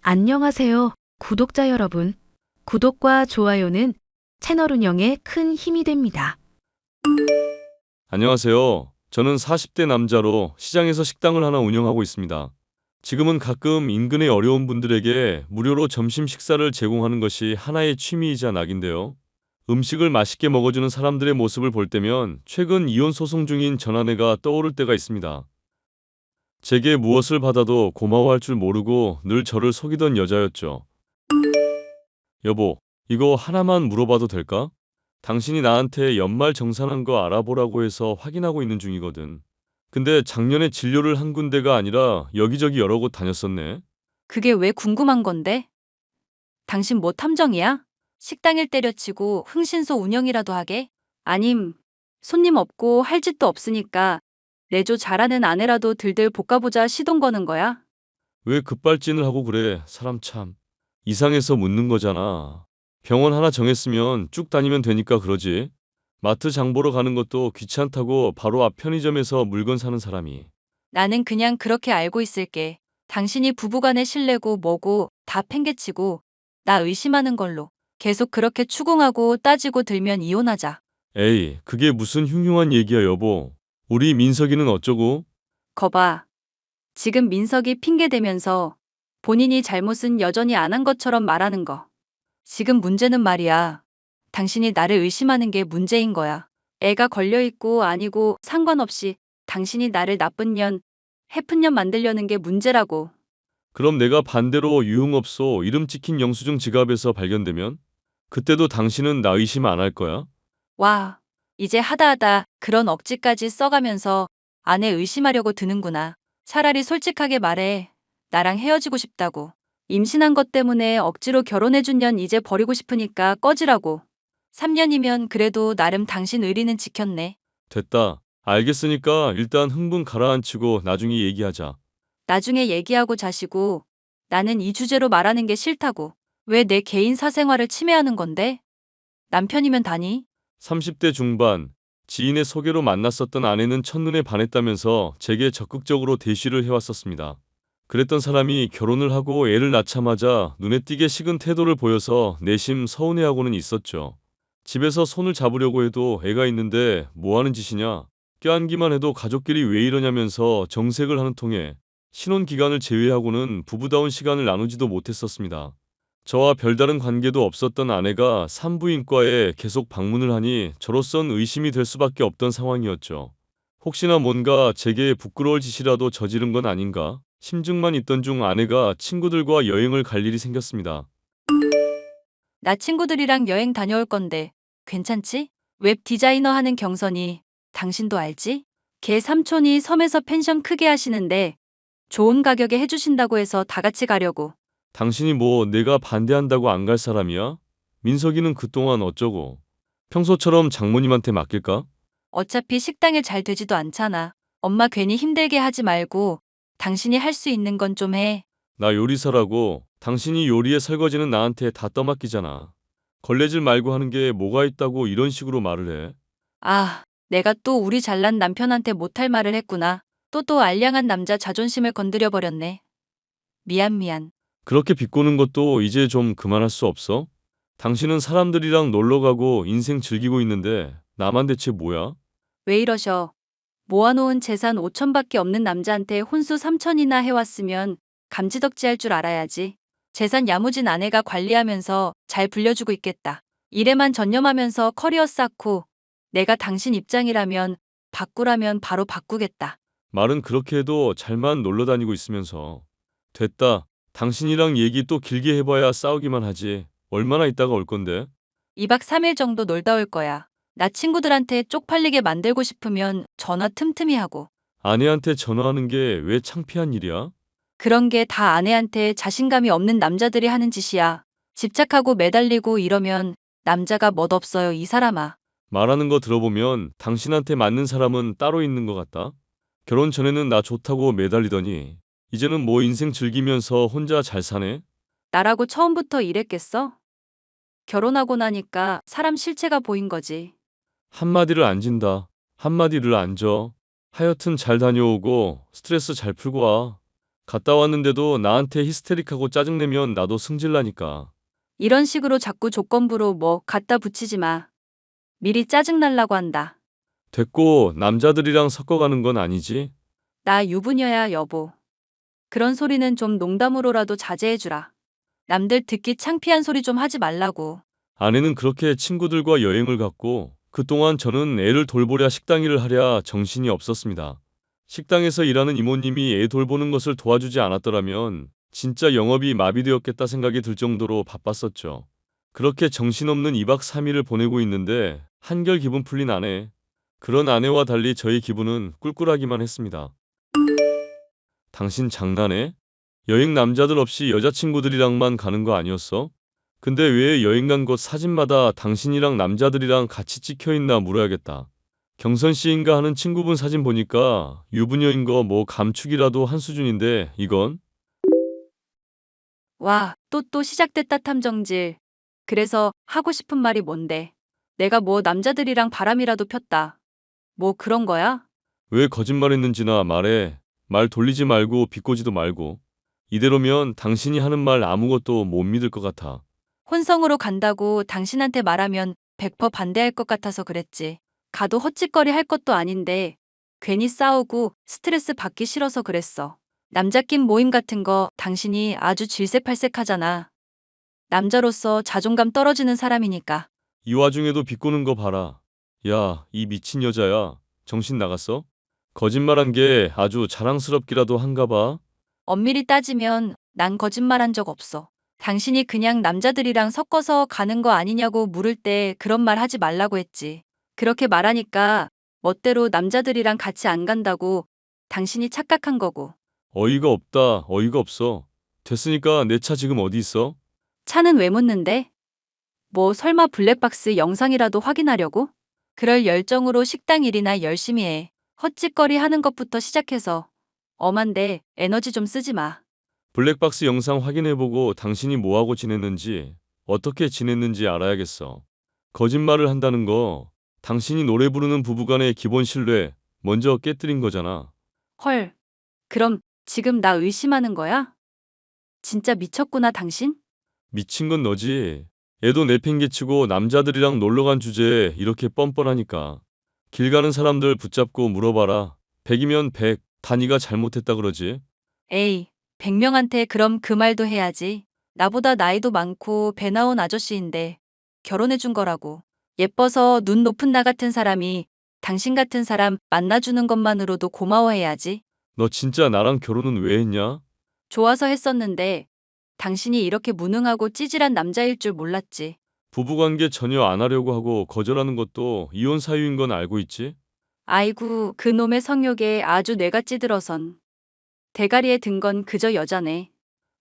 안녕하세요, 구독자 여러분. 구독과 좋아요는 채널 운영에 큰 힘이 됩니다. 안녕하세요. 저는 40대 남자로 시장에서 식당을 하나 운영하고 있습니다. 지금은 가끔 인근의 어려운 분들에게 무료로 점심 식사를 제공하는 것이 하나의 취미이자 낙인데요. 음식을 맛있게 먹어주는 사람들의 모습을 볼 때면 최근 이혼 소송 중인 전 아내가 떠오를 때가 있습니다. 제게 무엇을 받아도 고마워할 줄 모르고 늘 저를 속이던 여자였죠. 여보, 이거 하나만 물어봐도 될까? 당신이 나한테 연말 정산한 거 알아보라고 해서 확인하고 있는 중이거든. 근데 작년에 진료를 한 군데가 아니라 여기저기 여러 곳 다녔었네. 그게 왜 궁금한 건데? 당신 뭐 탐정이야? 식당일 때려치고 흥신소 운영이라도 하게? 아님, 손님 없고 할 짓도 없으니까 내조 잘하는 아내라도 들들 볶아보자 시동 거는 거야? 왜 급발진을 하고 그래? 사람 참. 이상해서 묻는 거잖아. 병원 하나 정했으면 쭉 다니면 되니까 그러지. 마트 장 보러 가는 것도 귀찮다고 바로 앞 편의점에서 물건 사는 사람이. 나는 그냥 그렇게 알고 있을게. 당신이 부부간의 신뢰고 뭐고 다 팽개치고 나 의심하는 걸로 계속 그렇게 추궁하고 따지고 들면 이혼하자. 에이, 그게 무슨 흉흉한 얘기야, 여보. 우리 민석이는 어쩌고? 거봐. 지금 민석이 핑계대면서 본인이 잘못은 여전히 안 한 것처럼 말하는 거. 지금 문제는 말이야. 당신이 나를 의심하는 게 문제인 거야. 애가 걸려있고 아니고 상관없이 당신이 나를 나쁜 년, 해픈 년 만들려는 게 문제라고. 그럼 내가 반대로 유흥업소 이름 찍힌 영수증 지갑에서 발견되면? 그때도 당신은 나 의심 안 할 거야? 와, 이제 하다하다 그런 억지까지 써가면서 아내 의심하려고 드는구나. 차라리 솔직하게 말해. 나랑 헤어지고 싶다고. 임신한 것 때문에 억지로 결혼해준 년 이제 버리고 싶으니까 꺼지라고. 3년이면 그래도 나름 당신 의리는 지켰네. 됐다. 알겠으니까 일단 흥분 가라앉히고 나중에 얘기하자. 나중에 얘기하고 자시고 나는 이 주제로 말하는 게 싫다고. 왜 내 개인 사생활을 침해하는 건데? 남편이면 다니? 30대 중반, 지인의 소개로 만났었던 아내는 첫눈에 반했다면서 제게 적극적으로 대시를 해왔었습니다. 그랬던 사람이 결혼을 하고 애를 낳자마자 눈에 띄게 식은 태도를 보여서 내심 서운해하고는 있었죠. 집에서 손을 잡으려고 해도 애가 있는데 뭐 하는 짓이냐? 껴안기만 해도 가족끼리 왜 이러냐면서 정색을 하는 통에 신혼 기간을 제외하고는 부부다운 시간을 나누지도 못했었습니다. 저와 별다른 관계도 없었던 아내가 산부인과에 계속 방문을 하니 저로선 의심이 될 수밖에 없던 상황이었죠. 혹시나 뭔가 제게 부끄러울 짓이라도 저지른 건 아닌가? 심증만 있던 중 아내가 친구들과 여행을 갈 일이 생겼습니다. 나 친구들이랑 여행 다녀올 건데 괜찮지? 웹 디자이너 하는 경선이 당신도 알지? 걔 삼촌이 섬에서 펜션 크게 하시는데 좋은 가격에 해주신다고 해서 다 같이 가려고. 당신이 뭐 내가 반대한다고 안 갈 사람이야? 민석이는 그동안 어쩌고? 평소처럼 장모님한테 맡길까? 어차피 식당일 잘 되지도 않잖아. 엄마 괜히 힘들게 하지 말고 당신이 할 수 있는 건 좀 해. 나 요리사라고 당신이 요리에 설거지는 나한테 다 떠맡기잖아. 걸레질 말고 하는 게 뭐가 있다고 이런 식으로 말을 해. 아, 내가 또 우리 잘난 남편한테 못할 말을 했구나. 또 알량한 남자 자존심을 건드려 버렸네. 미안. 그렇게 비꼬는 것도 이제 좀 그만할 수 없어? 당신은 사람들이랑 놀러 가고 인생 즐기고 있는데 나만 대체 뭐야? 왜 이러셔? 모아놓은 재산 5천밖에 없는 남자한테 혼수 3천이나 해왔으면 감지덕지할 줄 알아야지. 재산 야무진 아내가 관리하면서 잘 불려주고 있겠다. 일에만 전념하면서 커리어 쌓고 내가 당신 입장이라면 바꾸라면 바로 바꾸겠다. 말은 그렇게 해도 잘만 놀러 다니고 있으면서. 됐다. 당신이랑 얘기 또 길게 해봐야 싸우기만 하지. 얼마나 있다가 올 건데? 2박 3일 정도 놀다 올 거야. 나 친구들한테 쪽팔리게 만들고 싶으면 전화 틈틈이 하고. 아내한테 전화하는 게 왜 창피한 일이야? 그런 게 다 아내한테 자신감이 없는 남자들이 하는 짓이야. 집착하고 매달리고 이러면 남자가 멋없어요, 이 사람아. 말하는 거 들어보면 당신한테 맞는 사람은 따로 있는 것 같다. 결혼 전에는 나 좋다고 매달리더니 이제는 뭐 인생 즐기면서 혼자 잘 사네? 나라고 처음부터 이랬겠어? 결혼하고 나니까 사람 실체가 보인 거지. 한마디를 안 진다. 한마디를 안 져. 하여튼 잘 다녀오고 스트레스 잘 풀고 와. 갔다 왔는데도 나한테 히스테릭하고 짜증내면 나도 승질나니까. 이런 식으로 자꾸 조건부로 뭐 갖다 붙이지 마. 미리 짜증날라고 한다. 됐고 남자들이랑 섞어가는 건 아니지? 나 유부녀야, 여보. 그런 소리는 좀 농담으로라도 자제해주라. 남들 듣기 창피한 소리 좀 하지 말라고. 아내는 그렇게 친구들과 여행을 갔고 그동안 저는 애를 돌보랴 식당 일을 하랴 정신이 없었습니다. 식당에서 일하는 이모님이 애 돌보는 것을 도와주지 않았더라면 진짜 영업이 마비되었겠다 생각이 들 정도로 바빴었죠. 그렇게 정신없는 2박 3일을 보내고 있는데 한결 기분 풀린 아내. 그런 아내와 달리 저의 기분은 꿀꿀하기만 했습니다. 당신 장난해? 여행 남자들 없이 여자친구들이랑만 가는 거 아니었어? 근데 왜 여행 간 곳 사진마다 당신이랑 남자들이랑 같이 찍혀 있나 물어야겠다. 경선 씨인가 하는 친구분 사진 보니까 유부녀인 거 뭐 감축이라도 한 수준인데 이건? 와, 또 시작됐다 탐정질. 그래서 하고 싶은 말이 뭔데? 내가 뭐 남자들이랑 바람이라도 폈다. 뭐 그런 거야? 왜 거짓말했는지나 말해. 말 돌리지 말고 비꼬지도 말고. 이대로면 당신이 하는 말 아무것도 못 믿을 것 같아. 혼성으로 간다고 당신한테 말하면 100% 반대할 것 같아서 그랬지. 가도 헛짓거리 할 것도 아닌데 괜히 싸우고 스트레스 받기 싫어서 그랬어. 남자낀 모임 같은 거 당신이 아주 질색팔색하잖아. 남자로서 자존감 떨어지는 사람이니까. 이 와중에도 비꼬는 거 봐라. 야, 이 미친 여자야. 정신 나갔어? 거짓말한 게 아주 자랑스럽기라도 한가 봐. 엄밀히 따지면 난 거짓말한 적 없어. 당신이 그냥 남자들이랑 섞어서 가는 거 아니냐고 물을 때 그런 말 하지 말라고 했지. 그렇게 말하니까 멋대로 남자들이랑 같이 안 간다고 당신이 착각한 거고. 어이가 없다. 어이가 없어. 됐으니까 내 차 지금 어디 있어? 차는 왜 묻는데? 뭐 설마 블랙박스 영상이라도 확인하려고? 그럴 열정으로 식당 일이나 열심히 해. 헛짓거리 하는 것부터 시작해서 엄한데 에너지 좀 쓰지 마. 블랙박스 영상 확인해보고 당신이 뭐하고 지냈는지, 어떻게 지냈는지 알아야겠어. 거짓말을 한다는 거, 당신이 노래 부르는 부부간의 기본 신뢰, 먼저 깨뜨린 거잖아. 헐, 그럼 지금 나 의심하는 거야? 진짜 미쳤구나, 당신? 미친 건 너지. 애도 내팽개치고 남자들이랑 놀러간 주제에 이렇게 뻔뻔하니까. 길 가는 사람들 붙잡고 물어봐라. 100이면 100, 다 네가 잘못했다 그러지. 에이, 100명한테 그럼 그 말도 해야지. 나보다 나이도 많고 배 나온 아저씨인데 결혼해준 거라고. 예뻐서 눈 높은 나 같은 사람이 당신 같은 사람 만나주는 것만으로도 고마워해야지. 너 진짜 나랑 결혼은 왜 했냐? 좋아서 했었는데 당신이 이렇게 무능하고 찌질한 남자일 줄 몰랐지. 부부관계 전혀 안 하려고 하고 거절하는 것도 이혼 사유인 건 알고 있지? 아이고, 그 놈의 성욕에 아주 뇌가 찌들어선. 대가리에 든 건 그저 여자네.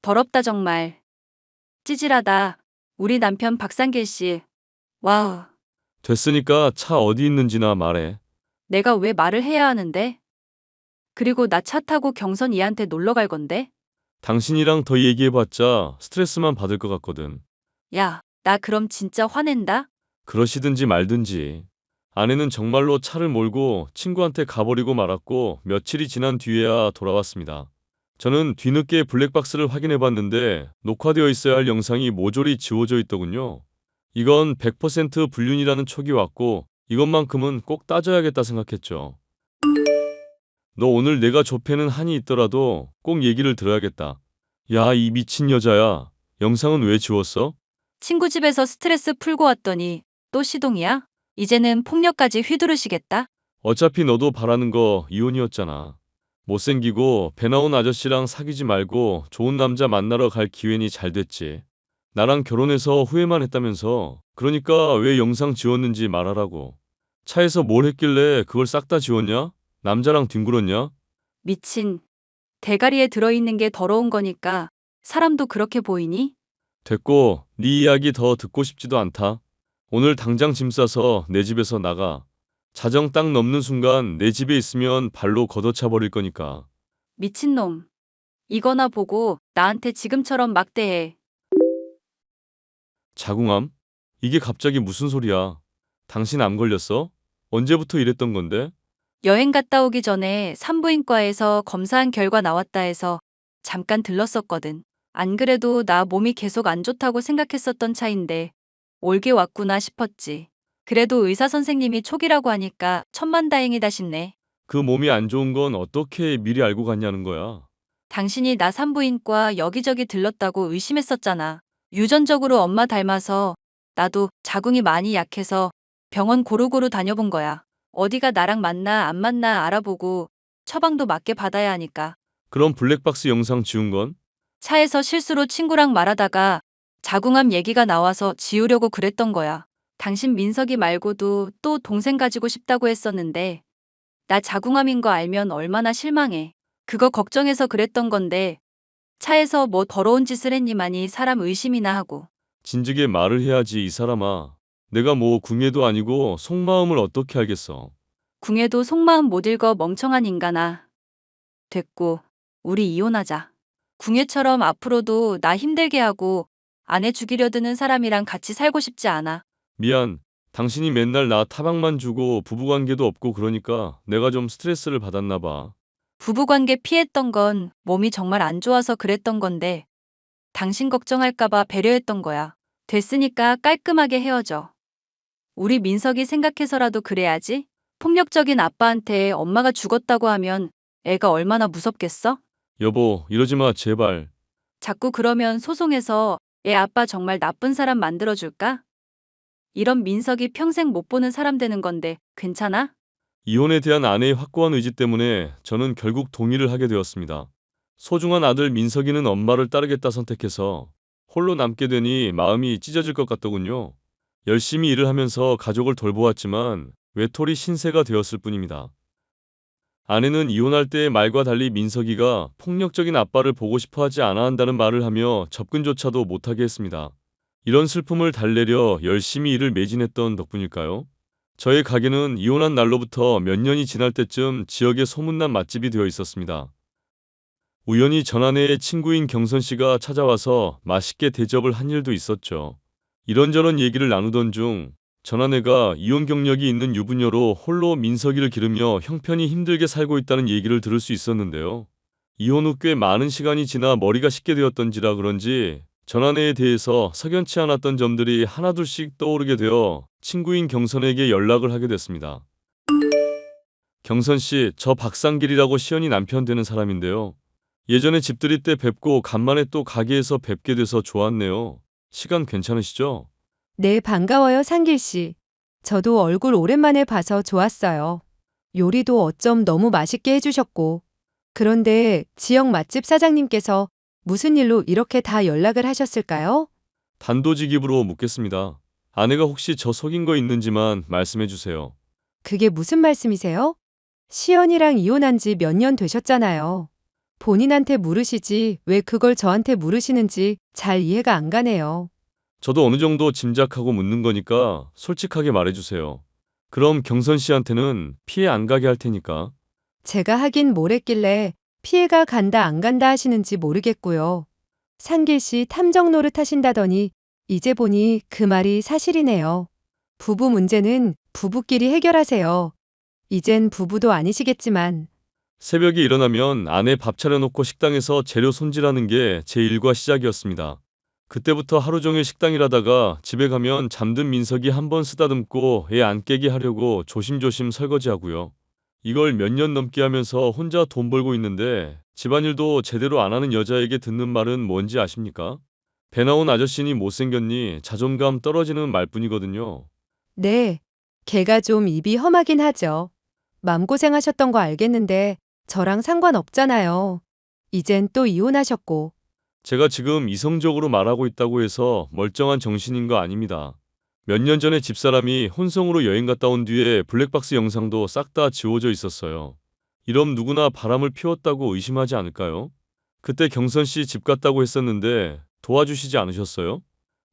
더럽다 정말. 찌질하다. 우리 남편 박상길 씨. 와우. 됐으니까 차 어디 있는지나 말해. 내가 왜 말을 해야 하는데? 그리고 나 차 타고 경선 이한테 놀러 갈 건데? 당신이랑 더 얘기해봤자 스트레스만 받을 것 같거든. 야, 나 그럼 진짜 화낸다? 그러시든지 말든지. 아내는 정말로 차를 몰고 친구한테 가버리고 말았고 며칠이 지난 뒤에야 돌아왔습니다. 저는 뒤늦게 블랙박스를 확인해봤는데 녹화되어 있어야 할 영상이 모조리 지워져 있더군요. 이건 100% 불륜이라는 촉이 왔고 이것만큼은 꼭 따져야겠다 생각했죠. 너 오늘 내가 좁혀는 한이 있더라도 꼭 얘기를 들어야겠다. 야, 이 미친 여자야. 영상은 왜 지웠어? 친구 집에서 스트레스 풀고 왔더니 또 시동이야? 이제는 폭력까지 휘두르시겠다? 어차피 너도 바라는 거 이혼이었잖아. 못생기고 배 나온 아저씨랑 사귀지 말고 좋은 남자 만나러 갈 기회니 잘 됐지. 나랑 결혼해서 후회만 했다면서. 그러니까 왜 영상 지웠는지 말하라고. 차에서 뭘 했길래 그걸 싹 다 지웠냐? 남자랑 뒹굴었냐? 미친. 대가리에 들어있는 게 더러운 거니까 사람도 그렇게 보이니? 됐고, 네 이야기 더 듣고 싶지도 않다. 오늘 당장 짐 싸서 내 집에서 나가. 자정 딱 넘는 순간 내 집에 있으면 발로 걷어차 버릴 거니까. 미친놈. 이거나 보고 나한테 지금처럼 막대해. 자궁암? 이게 갑자기 무슨 소리야? 당신 암 걸렸어? 언제부터 이랬던 건데? 여행 갔다 오기 전에 산부인과에서 검사한 결과 나왔다 해서 잠깐 들렀었거든. 안 그래도 나 몸이 계속 안 좋다고 생각했었던 차인데 올게 왔구나 싶었지. 그래도 의사 선생님이 촉이라고 하니까 천만다행이다 싶네. 그 몸이 안 좋은 건 어떻게 미리 알고 갔냐는 거야. 당신이 나 산부인과 여기저기 들렀다고 의심했었잖아. 유전적으로 엄마 닮아서 나도 자궁이 많이 약해서 병원 고루고루 다녀본 거야. 어디가 나랑 맞나 안 맞나 알아보고 처방도 맞게 받아야 하니까. 그럼 블랙박스 영상 지운 건? 차에서 실수로 친구랑 말하다가 자궁암 얘기가 나와서 지우려고 그랬던 거야. 당신 민석이 말고도 또 동생 가지고 싶다고 했었는데 나 자궁암인 거 알면 얼마나 실망해. 그거 걱정해서 그랬던 건데 차에서 뭐 더러운 짓을 했니만이 사람 의심이나 하고. 진즉에 말을 해야지, 이 사람아. 내가 뭐 궁예도 아니고 속마음을 어떻게 알겠어. 궁예도 속마음 못 읽어 멍청한 인간아. 됐고 우리 이혼하자. 궁예처럼 앞으로도 나 힘들게 하고 아내 죽이려 드는 사람이랑 같이 살고 싶지 않아. 미안. 당신이 맨날 나 타박만 주고 부부관계도 없고 그러니까 내가 좀 스트레스를 받았나 봐. 부부관계 피했던 건 몸이 정말 안 좋아서 그랬던 건데 당신 걱정할까봐 배려했던 거야. 됐으니까 깔끔하게 헤어져. 우리 민석이 생각해서라도 그래야지. 폭력적인 아빠한테 엄마가 죽었다고 하면 애가 얼마나 무섭겠어? 여보, 이러지 마, 제발. 자꾸 그러면 소송해서 애 아빠 정말 나쁜 사람 만들어줄까? 이런 민석이 평생 못 보는 사람 되는 건데 괜찮아? 이혼에 대한 아내의 확고한 의지 때문에 저는 결국 동의를 하게 되었습니다. 소중한 아들 민석이는 엄마를 따르겠다 선택해서 홀로 남게 되니 마음이 찢어질 것 같더군요. 열심히 일을 하면서 가족을 돌보았지만 외톨이 신세가 되었을 뿐입니다. 아내는 이혼할 때의 말과 달리 민석이가 폭력적인 아빠를 보고 싶어 하지 않아 한다는 말을 하며 접근조차도 못하게 했습니다. 이런 슬픔을 달래려 열심히 일을 매진했던 덕분일까요? 저의 가게는 이혼한 날로부터 몇 년이 지날 때쯤 지역의 소문난 맛집이 되어 있었습니다. 우연히 전아내의 친구인 경선 씨가 찾아와서 맛있게 대접을 한 일도 있었죠. 이런저런 얘기를 나누던 중 전아내가 이혼 경력이 있는 유부녀로 홀로 민석이를 기르며 형편이 힘들게 살고 있다는 얘기를 들을 수 있었는데요. 이혼 후 꽤 많은 시간이 지나 머리가 식게 되었던지라 그런지 전아내에 대해서 석연치 않았던 점들이 하나둘씩 떠오르게 되어 친구인 경선에게 연락을 하게 됐습니다. 경선 씨, 저 박상길이라고 시연이 남편 되는 사람인데요. 예전에 집들이 때 뵙고 간만에 또 가게에서 뵙게 돼서 좋았네요. 시간 괜찮으시죠? 네, 반가워요, 상길 씨. 저도 얼굴 오랜만에 봐서 좋았어요. 요리도 어쩜 너무 맛있게 해주셨고. 그런데 지역 맛집 사장님께서 무슨 일로 이렇게 다 연락을 하셨을까요? 단도직입으로 묻겠습니다. 아내가 혹시 저 속인 거 있는지만 말씀해 주세요. 그게 무슨 말씀이세요? 시연이랑 이혼한 지 몇 년 되셨잖아요. 본인한테 물으시지 왜 그걸 저한테 물으시는지 잘 이해가 안 가네요. 저도 어느 정도 짐작하고 묻는 거니까 솔직하게 말해주세요. 그럼 경선 씨한테는 피해 안 가게 할 테니까. 제가 하긴 뭘 했길래 피해가 간다 안 간다 하시는지 모르겠고요. 상길 씨 탐정 노릇 하신다더니 이제 보니 그 말이 사실이네요. 부부 문제는 부부끼리 해결하세요. 이젠 부부도 아니시겠지만 새벽에 일어나면 아내 밥 차려놓고 식당에서 재료 손질하는 게 제 일과 시작이었습니다. 그때부터 하루 종일 식당 일하다가 집에 가면 잠든 민석이 한 번 쓰다듬고 애 안 깨게 하려고 조심조심 설거지하고요. 이걸 몇 년 넘게 하면서 혼자 돈 벌고 있는데 집안일도 제대로 안 하는 여자에게 듣는 말은 뭔지 아십니까? 배 나온 아저씨니 못생겼니 자존감 떨어지는 말뿐이거든요. 네, 걔가 좀 입이 험하긴 하죠. 맘고생하셨던 거 알겠는데 저랑 상관없잖아요. 이젠 또 이혼하셨고. 제가 지금 이성적으로 말하고 있다고 해서 멀쩡한 정신인 거 아닙니다. 몇 년 전에 집사람이 혼성으로 여행 갔다 온 뒤에 블랙박스 영상도 싹 다 지워져 있었어요. 이럼 누구나 바람을 피웠다고 의심하지 않을까요? 그때 경선 씨 집 갔다고 했었는데 도와주시지 않으셨어요?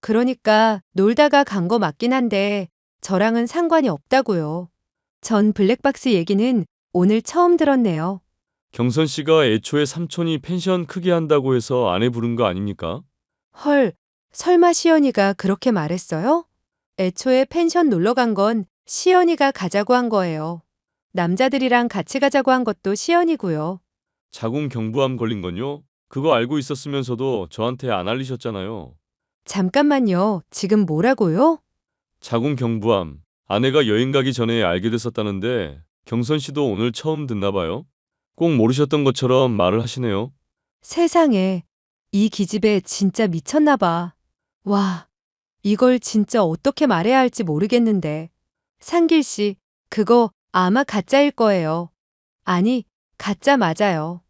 그러니까 놀다가 간 거 맞긴 한데 저랑은 상관이 없다고요. 전 블랙박스 얘기는 오늘 처음 들었네요. 경선 씨가 애초에 삼촌이 펜션 크게 한다고 해서 아내 부른 거 아닙니까? 헐, 설마 시연이가 그렇게 말했어요? 애초에 펜션 놀러 간 건 시연이가 가자고 한 거예요. 남자들이랑 같이 가자고 한 것도 시연이고요. 자궁 경부암 걸린 건요? 그거 알고 있었으면서도 저한테 안 알리셨잖아요. 잠깐만요. 지금 뭐라고요? 자궁 경부암. 아내가 여행 가기 전에 알게 됐었다는데 경선 씨도 오늘 처음 듣나 봐요. 꼭 모르셨던 것처럼 말을 하시네요. 세상에. 이 기집애 진짜 미쳤나 봐. 와, 이걸 진짜 어떻게 말해야 할지 모르겠는데. 상길 씨, 그거 아마 가짜일 거예요. 아니, 가짜 맞아요.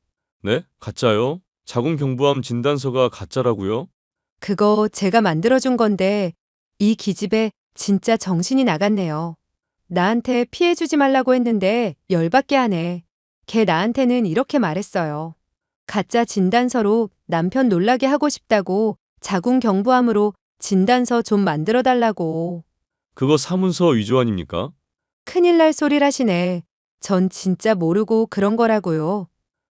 네? 가짜요? 자궁 경부암 진단서가 가짜라고요? 그거 제가 만들어준 건데, 이 기집애 진짜 정신이 나갔네요. 나한테 피해주지 말라고 했는데 열받게 하네. 걔 나한테는 이렇게 말했어요. 가짜 진단서로 남편 놀라게 하고 싶다고 자궁 경부암으로 진단서 좀 만들어 달라고. 그거 사문서 위조 아닙니까? 큰일 날 소리라시네. 전 진짜 모르고 그런 거라고요.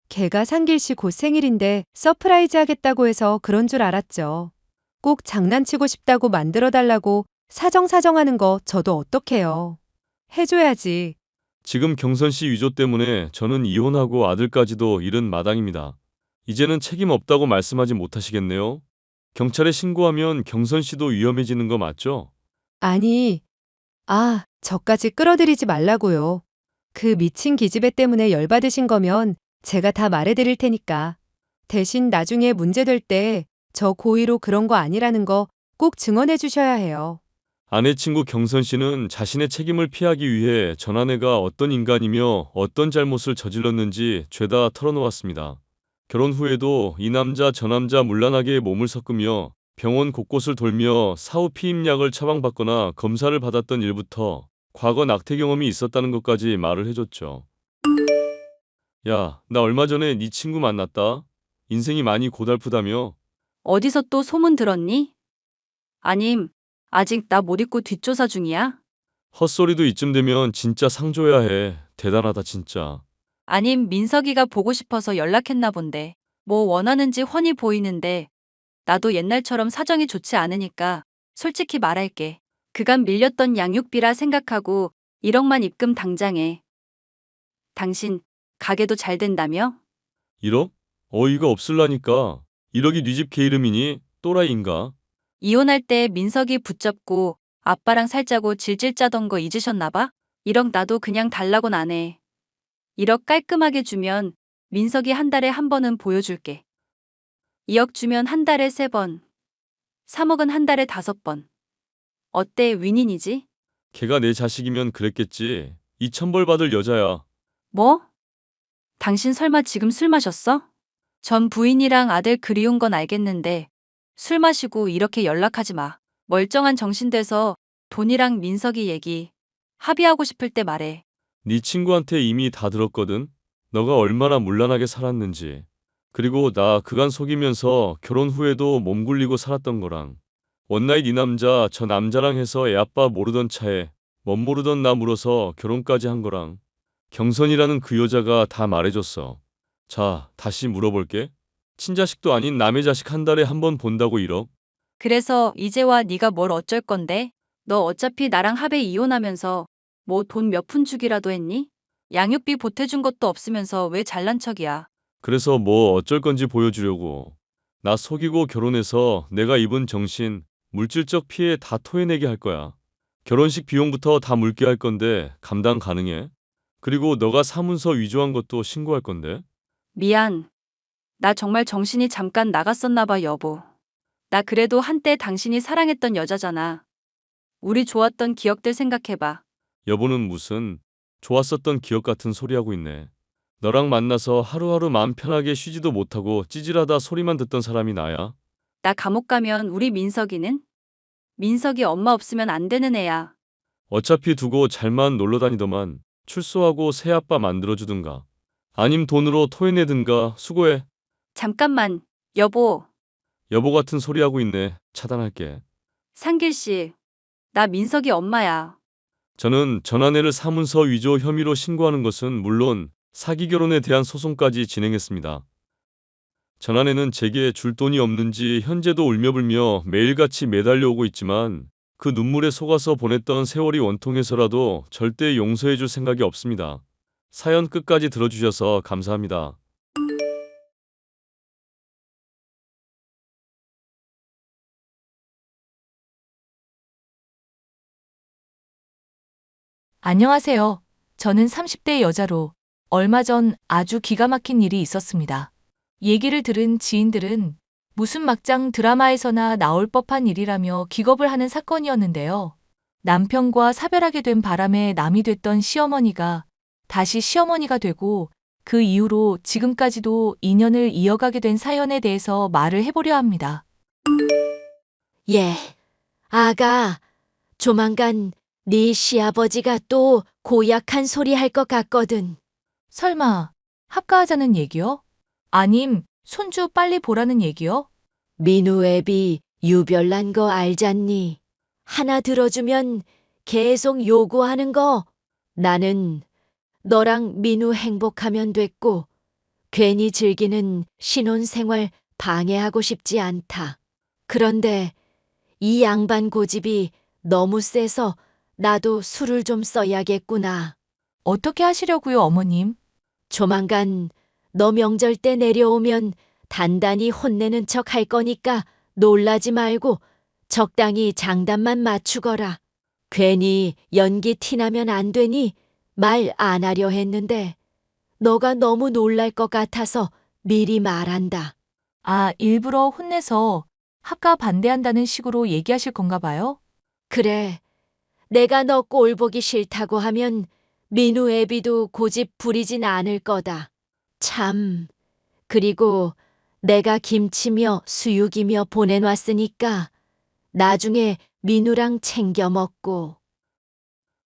걔가 상길 씨 곧 생일인데 서프라이즈 하겠다고 해서 그런 줄 알았죠. 꼭 장난치고 싶다고 만들어 달라고 사정사정하는 거 저도 어떡해요. 해줘야지. 지금 경선 씨 위조 때문에 저는 이혼하고 아들까지도 잃은 마당입니다. 이제는 책임 없다고 말씀하지 못하시겠네요? 경찰에 신고하면 경선 씨도 위험해지는 거 맞죠? 아니, 저까지 끌어들이지 말라고요. 그 미친 기집애 때문에 열받으신 거면 제가 다 말해드릴 테니까. 대신 나중에 문제될 때 저 고의로 그런 거 아니라는 거 꼭 증언해 주셔야 해요. 아내 친구 경선 씨는 자신의 책임을 피하기 위해 전 아내가 어떤 인간이며 어떤 잘못을 저질렀는지 죄다 털어놓았습니다. 결혼 후에도 이 남자 저 남자 문란하게 몸을 섞으며 병원 곳곳을 돌며 사후 피임약을 처방받거나 검사를 받았던 일부터 과거 낙태 경험이 있었다는 것까지 말을 해줬죠. 야, 나 얼마 전에 네 친구 만났다. 인생이 많이 고달프다며? 어디서 또 소문 들었니? 아님, 아직 나 못 잊고 뒷조사 중이야? 헛소리도 이쯤 되면 진짜 상줘야 해. 대단하다 진짜. 아님, 민석이가 보고 싶어서 연락했나 본데. 뭐 원하는지 훤히 보이는데 나도 옛날처럼 사정이 좋지 않으니까 솔직히 말할게. 그간 밀렸던 양육비라 생각하고 1억만 입금 당장해. 당신 가게도 잘 된다며? 1억? 어이가 없을라니까. 1억이 네 집 개 이름이니? 또라이인가? 이혼할 때 민석이 붙잡고 아빠랑 살자고 질질 짜던 거 잊으셨나 봐? 1억 나도 그냥 달라곤 안 해. 1억 깔끔하게 주면 민석이 한 달에 한 번은 보여줄게. 2억 주면 한 달에 3번. 3억은 한 달에 5번. 어때, 윈윈이지? 걔가 내 자식이면 그랬겠지. 2,000벌 받을 여자야. 뭐? 당신 설마 지금 술 마셨어? 전 부인이랑 아들 그리운 건 알겠는데 술 마시고 이렇게 연락하지 마. 멀쩡한 정신 돼서 돈이랑 민석이 얘기 합의하고 싶을 때 말해. 네 친구한테 이미 다 들었거든. 너가 얼마나 문란하게 살았는지. 그리고 나 그간 속이면서 결혼 후에도 몸 굴리고 살았던 거랑 원나잇 이 남자 저 남자랑 해서 애 아빠 모르던 차에 멋 모르던 나 물어서 결혼까지 한 거랑 경선이라는 그 여자가 다 말해줬어. 자, 다시 물어볼게. 친자식도 아닌 남의 자식 한 달에 한 번 본다고 1억? 그래서 이제와 네가 뭘 어쩔 건데? 너 어차피 나랑 합의 이혼하면서 뭐 돈 몇 푼 주기라도 했니? 양육비 보태준 것도 없으면서 왜 잘난 척이야? 그래서 뭐 어쩔 건지 보여주려고. 나 속이고 결혼해서 내가 입은 정신, 물질적 피해 다 토해내게 할 거야. 결혼식 비용부터 다 물게 할 건데 감당 가능해? 그리고 너가 사문서 위조한 것도 신고할 건데? 미안. 나 정말 정신이 잠깐 나갔었나 봐, 여보. 나 그래도 한때 당신이 사랑했던 여자잖아. 우리 좋았던 기억들 생각해봐. 여보는 무슨 좋았었던 기억 같은 소리하고 있네. 너랑 만나서 하루하루 마음 편하게 쉬지도 못하고 찌질하다 소리만 듣던 사람이 나야. 나 감옥 가면 우리 민석이는? 민석이 엄마 없으면 안 되는 애야. 어차피 두고 잘만 놀러 다니더만 출소하고 새 아빠 만들어주든가. 아님 돈으로 토해내든가 수고해. 잠깐만, 여보. 여보 같은 소리하고 있네. 차단할게. 상길 씨. 나 민석이 엄마야. 저는 전 아내를 사문서 위조 혐의로 신고하는 것은 물론 사기 결혼에 대한 소송까지 진행했습니다. 전 아내는 제게 줄 돈이 없는지 현재도 울며불며 매일같이 매달려 오고 있지만 그 눈물에 속아서 보냈던 세월이 원통해서라도 절대 용서해 줄 생각이 없습니다. 사연 끝까지 들어주셔서 감사합니다. 안녕하세요. 저는 30대 여자로 얼마 전 아주 기가 막힌 일이 있었습니다. 얘기를 들은 지인들은 무슨 막장 드라마에서나 나올 법한 일이라며 기겁을 하는 사건이었는데요. 남편과 사별하게 된 바람에 남이 됐던 시어머니가 다시 시어머니가 되고 그 이후로 지금까지도 인연을 이어가게 된 사연에 대해서 말을 해보려 합니다. 예, 아가, 조만간 네 시아버지가 또 고약한 소리 할 것 같거든. 설마 합가하자는 얘기요? 아님 손주 빨리 보라는 얘기요? 민우 애비 유별난 거 알잖니? 하나 들어주면 계속 요구하는 거. 나는 너랑 민우 행복하면 됐고, 괜히 즐기는 신혼생활 방해하고 싶지 않다. 그런데 이 양반 고집이 너무 세서 나도 술을 좀 써야겠구나. 어떻게 하시려고요, 어머님? 조만간 너 명절 때 내려오면 단단히 혼내는 척 할 거니까 놀라지 말고 적당히 장단만 맞추거라. 괜히 연기 티나면 안 되니 말 안 하려 했는데 너가 너무 놀랄 것 같아서 미리 말한다. 아, 일부러 혼내서 합가 반대한다는 식으로 얘기하실 건가 봐요? 그래, 내가 너 꼴 보기 싫다고 하면 민우 애비도 고집 부리진 않을 거다. 참, 그리고 내가 김치며 수육이며 보내놨으니까 나중에 민우랑 챙겨 먹고.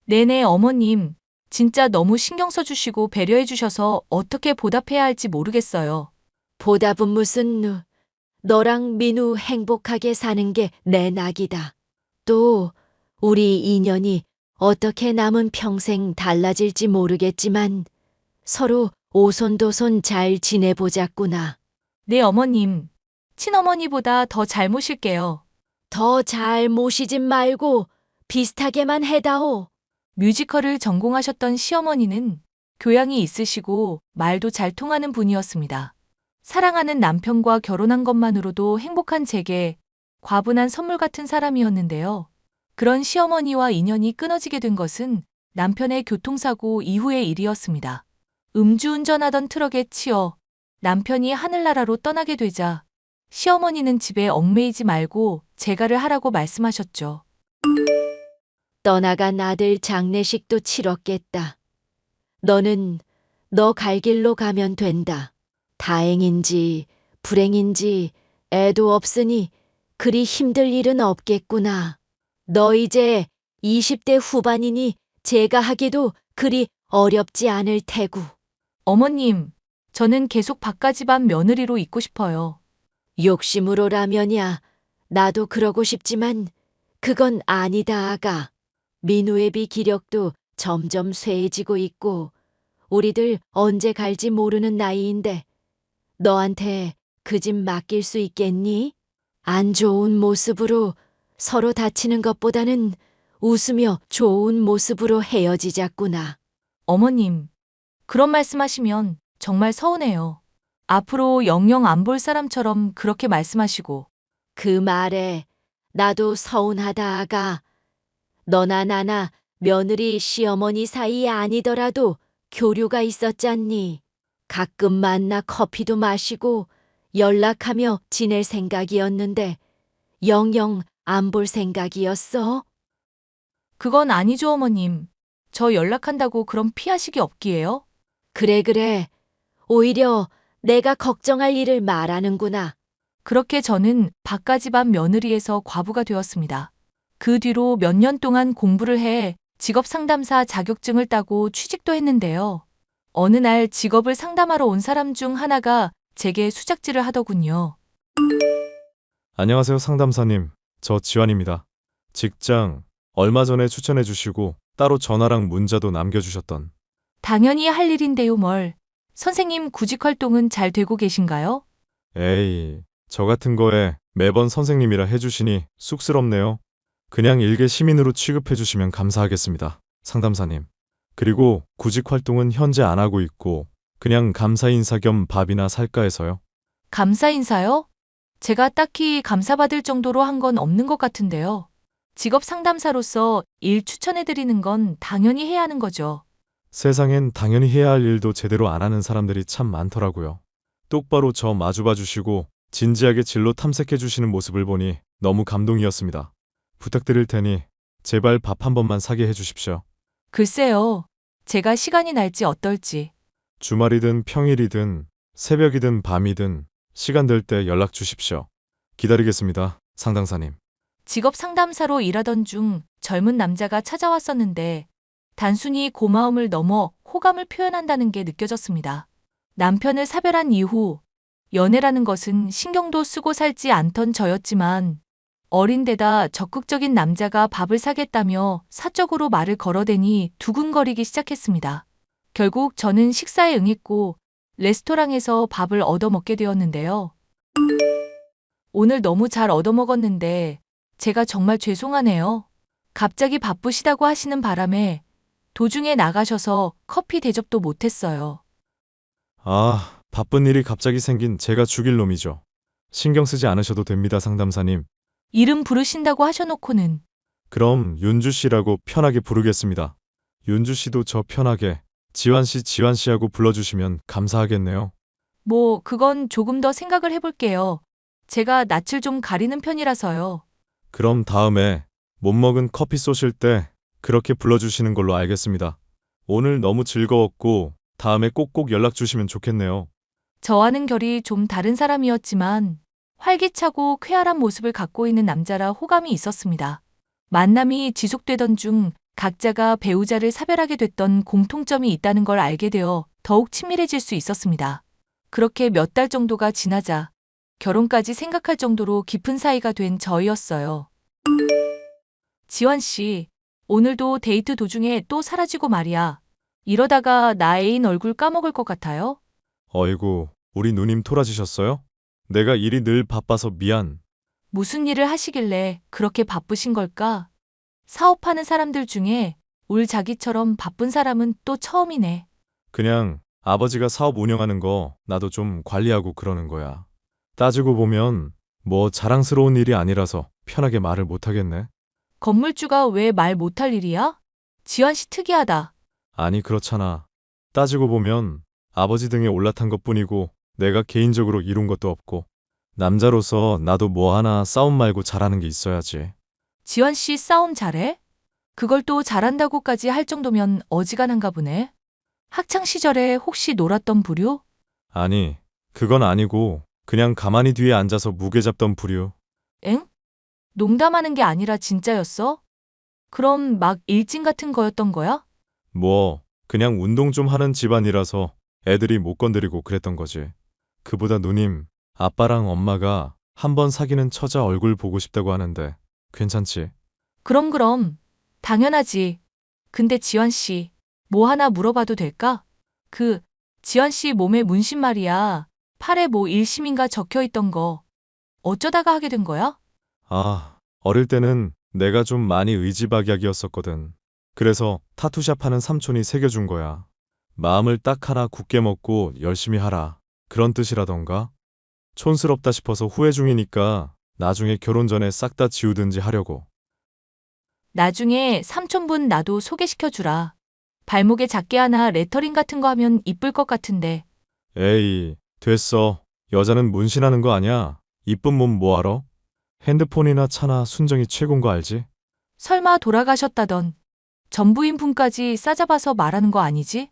네네, 어머님. 진짜 너무 신경 써주시고 배려해주셔서 어떻게 보답해야 할지 모르겠어요. 보답은 무슨, 너랑 민우 행복하게 사는 게 내 낙이다. 또 우리 인연이 어떻게 남은 평생 달라질지 모르겠지만 서로 오손도손 잘 지내보자꾸나. 네, 어머님. 친어머니보다 더 잘 모실게요. 더 잘 모시진 말고 비슷하게만 해다오. 뮤지컬을 전공하셨던 시어머니는 교양이 있으시고 말도 잘 통하는 분이었습니다. 사랑하는 남편과 결혼한 것만으로도 행복한 제게 과분한 선물 같은 사람이었는데요. 그런 시어머니와 인연이 끊어지게 된 것은 남편의 교통사고 이후의 일이었습니다. 음주운전하던 트럭에 치여 남편이 하늘나라로 떠나게 되자 시어머니는 집에 얽매이지 말고 재가를 하라고 말씀하셨죠. 떠나간 아들 장례식도 치렀겠다. 너는 너 갈 길로 가면 된다. 다행인지 불행인지 애도 없으니 그리 힘들 일은 없겠구나. 너 이제 20대 후반이니 제가 하기도 그리 어렵지 않을 테고. 어머님, 저는 계속 박가집안 며느리로 있고 싶어요. 욕심으로 라면이야. 나도 그러고 싶지만 그건 아니다, 아가. 민우애비 기력도 점점 쇠해지고 있고 우리들 언제 갈지 모르는 나이인데 너한테 그 집 맡길 수 있겠니? 안 좋은 모습으로 서로 다치는 것보다는 웃으며 좋은 모습으로 헤어지자꾸나. 어머님, 그런 말씀하시면 정말 서운해요. 앞으로 영영 안 볼 사람처럼 그렇게 말씀하시고. 그 말에 나도 서운하다, 아가. 너나 나나 며느리 시어머니 사이에 아니더라도 교류가 있었잖니. 가끔 만나 커피도 마시고 연락하며 지낼 생각이었는데 영영 안 볼 생각이었어? 그건 아니죠, 어머님. 저 연락한다고 그럼 피하시기 없기에요? 그래. 오히려 내가 걱정할 일을 말하는구나. 그렇게 저는 박가집안 며느리에서 과부가 되었습니다. 그 뒤로 몇 년 동안 공부를 해 직업 상담사 자격증을 따고 취직도 했는데요. 어느 날 직업을 상담하러 온 사람 중 하나가 제게 수작질을 하더군요. 안녕하세요, 상담사님. 저 지환입니다. 직장 얼마 전에 추천해 주시고 따로 전화랑 문자도 남겨주셨던. 당연히 할 일인데요, 뭘. 선생님 구직 활동은 잘 되고 계신가요? 에이, 저 같은 거에 매번 선생님이라 해주시니 쑥스럽네요. 그냥 일개 시민으로 취급해 주시면 감사하겠습니다, 상담사님. 그리고 구직 활동은 현재 안 하고 있고 그냥 감사 인사 겸 밥이나 살까 해서요. 감사 인사요? 제가 딱히 감사받을 정도로 한 건 없는 것 같은데요. 직업 상담사로서 일 추천해드리는 건 당연히 해야 하는 거죠. 세상엔 당연히 해야 할 일도 제대로 안 하는 사람들이 참 많더라고요. 똑바로 저 마주봐 주시고 진지하게 진로 탐색해 주시는 모습을 보니 너무 감동이었습니다. 부탁드릴 테니 제발 밥 한 번만 사게 해 주십시오. 글쎄요. 제가 시간이 날지 어떨지. 주말이든 평일이든 새벽이든 밤이든 시간 될 때 연락 주십시오. 기다리겠습니다, 상담사님. 직업 상담사로 일하던 중 젊은 남자가 찾아왔었는데 단순히 고마움을 넘어 호감을 표현한다는 게 느껴졌습니다. 남편을 사별한 이후 연애라는 것은 신경도 쓰고 살지 않던 저였지만 어린 데다 적극적인 남자가 밥을 사겠다며 사적으로 말을 걸어대니 두근거리기 시작했습니다. 결국 저는 식사에 응했고 레스토랑에서 밥을 얻어먹게 되었는데요. 오늘 너무 잘 얻어먹었는데 제가 정말 죄송하네요. 갑자기 바쁘시다고 하시는 바람에 도중에 나가셔서 커피 대접도 못했어요. 아, 바쁜 일이 갑자기 생긴 제가 죽일 놈이죠. 신경 쓰지 않으셔도 됩니다, 상담사님. 이름 부르신다고 하셔놓고는 그럼 윤주 씨라고 편하게 부르겠습니다. 윤주 씨도 저 편하게 지환 씨 하고 불러주시면 감사하겠네요. 뭐 그건 조금 더 생각을 해볼게요. 제가 낯을 좀 가리는 편이라서요. 그럼 다음에 못 먹은 커피 쏘실 때 그렇게 불러주시는 걸로 알겠습니다. 오늘 너무 즐거웠고 다음에 꼭꼭 연락 주시면 좋겠네요. 저와는 결이 좀 다른 사람이었지만 활기차고 쾌활한 모습을 갖고 있는 남자라 호감이 있었습니다. 만남이 지속되던 중 각자가 배우자를 사별하게 됐던 공통점이 있다는 걸 알게 되어 더욱 친밀해질 수 있었습니다. 그렇게 몇 달 정도가 지나자 결혼까지 생각할 정도로 깊은 사이가 된 저희였어요. 지원 씨, 오늘도 데이트 도중에 또 사라지고 말이야. 이러다가 나 애인 얼굴 까먹을 것 같아요? 어이구, 우리 누님 토라지셨어요? 내가 일이 늘 바빠서 미안. 무슨 일을 하시길래 그렇게 바쁘신 걸까? 사업하는 사람들 중에 울 자기처럼 바쁜 사람은 또 처음이네. 그냥 아버지가 사업 운영하는 거 나도 좀 관리하고 그러는 거야. 따지고 보면 뭐 자랑스러운 일이 아니라서 편하게 말을 못하겠네. 건물주가 왜 말 못할 일이야? 지환 씨 특이하다. 아니 그렇잖아. 따지고 보면 아버지 등에 올라탄 것뿐이고 내가 개인적으로 이룬 것도 없고 남자로서 나도 뭐 하나 싸움 말고 잘하는 게 있어야지. 지환 씨 싸움 잘해? 그걸 또 잘한다고까지 할 정도면 어지간한가 보네. 학창 시절에 혹시 놀았던 부류? 아니 그건 아니고 그냥 가만히 뒤에 앉아서 무게 잡던 부류. 엥? 농담하는 게 아니라 진짜였어? 그럼 막 일진 같은 거였던 거야? 뭐 그냥 운동 좀 하는 집안이라서 애들이 못 건드리고 그랬던 거지. 그보다 누님, 아빠랑 엄마가 한번 사귀는 처자 얼굴 보고 싶다고 하는데 괜찮지? 그럼. 당연하지. 근데 지환 씨, 뭐 하나 물어봐도 될까? 지환 씨 몸에 문신 말이야. 팔에 뭐 일심인가 적혀 있던 거. 어쩌다가 하게 된 거야? 아, 어릴 때는 내가 좀 많이 의지박약이었었거든. 그래서 타투샵 하는 삼촌이 새겨준 거야. 마음을 딱 하나 굳게 먹고 열심히 하라. 그런 뜻이라던가. 촌스럽다 싶어서 후회 중이니까 나중에 결혼 전에 싹 다 지우든지 하려고. 나중에 삼촌분 나도 소개시켜주라. 발목에 작게 하나 레터링 같은 거 하면 이쁠 것 같은데. 에이, 됐어. 여자는 문신하는 거 아냐? 이쁜 몸 뭐하러? 핸드폰이나 차나 순정이 최고인 거 알지? 설마 돌아가셨다던 전부인 분까지 싸잡아서 말하는 거 아니지?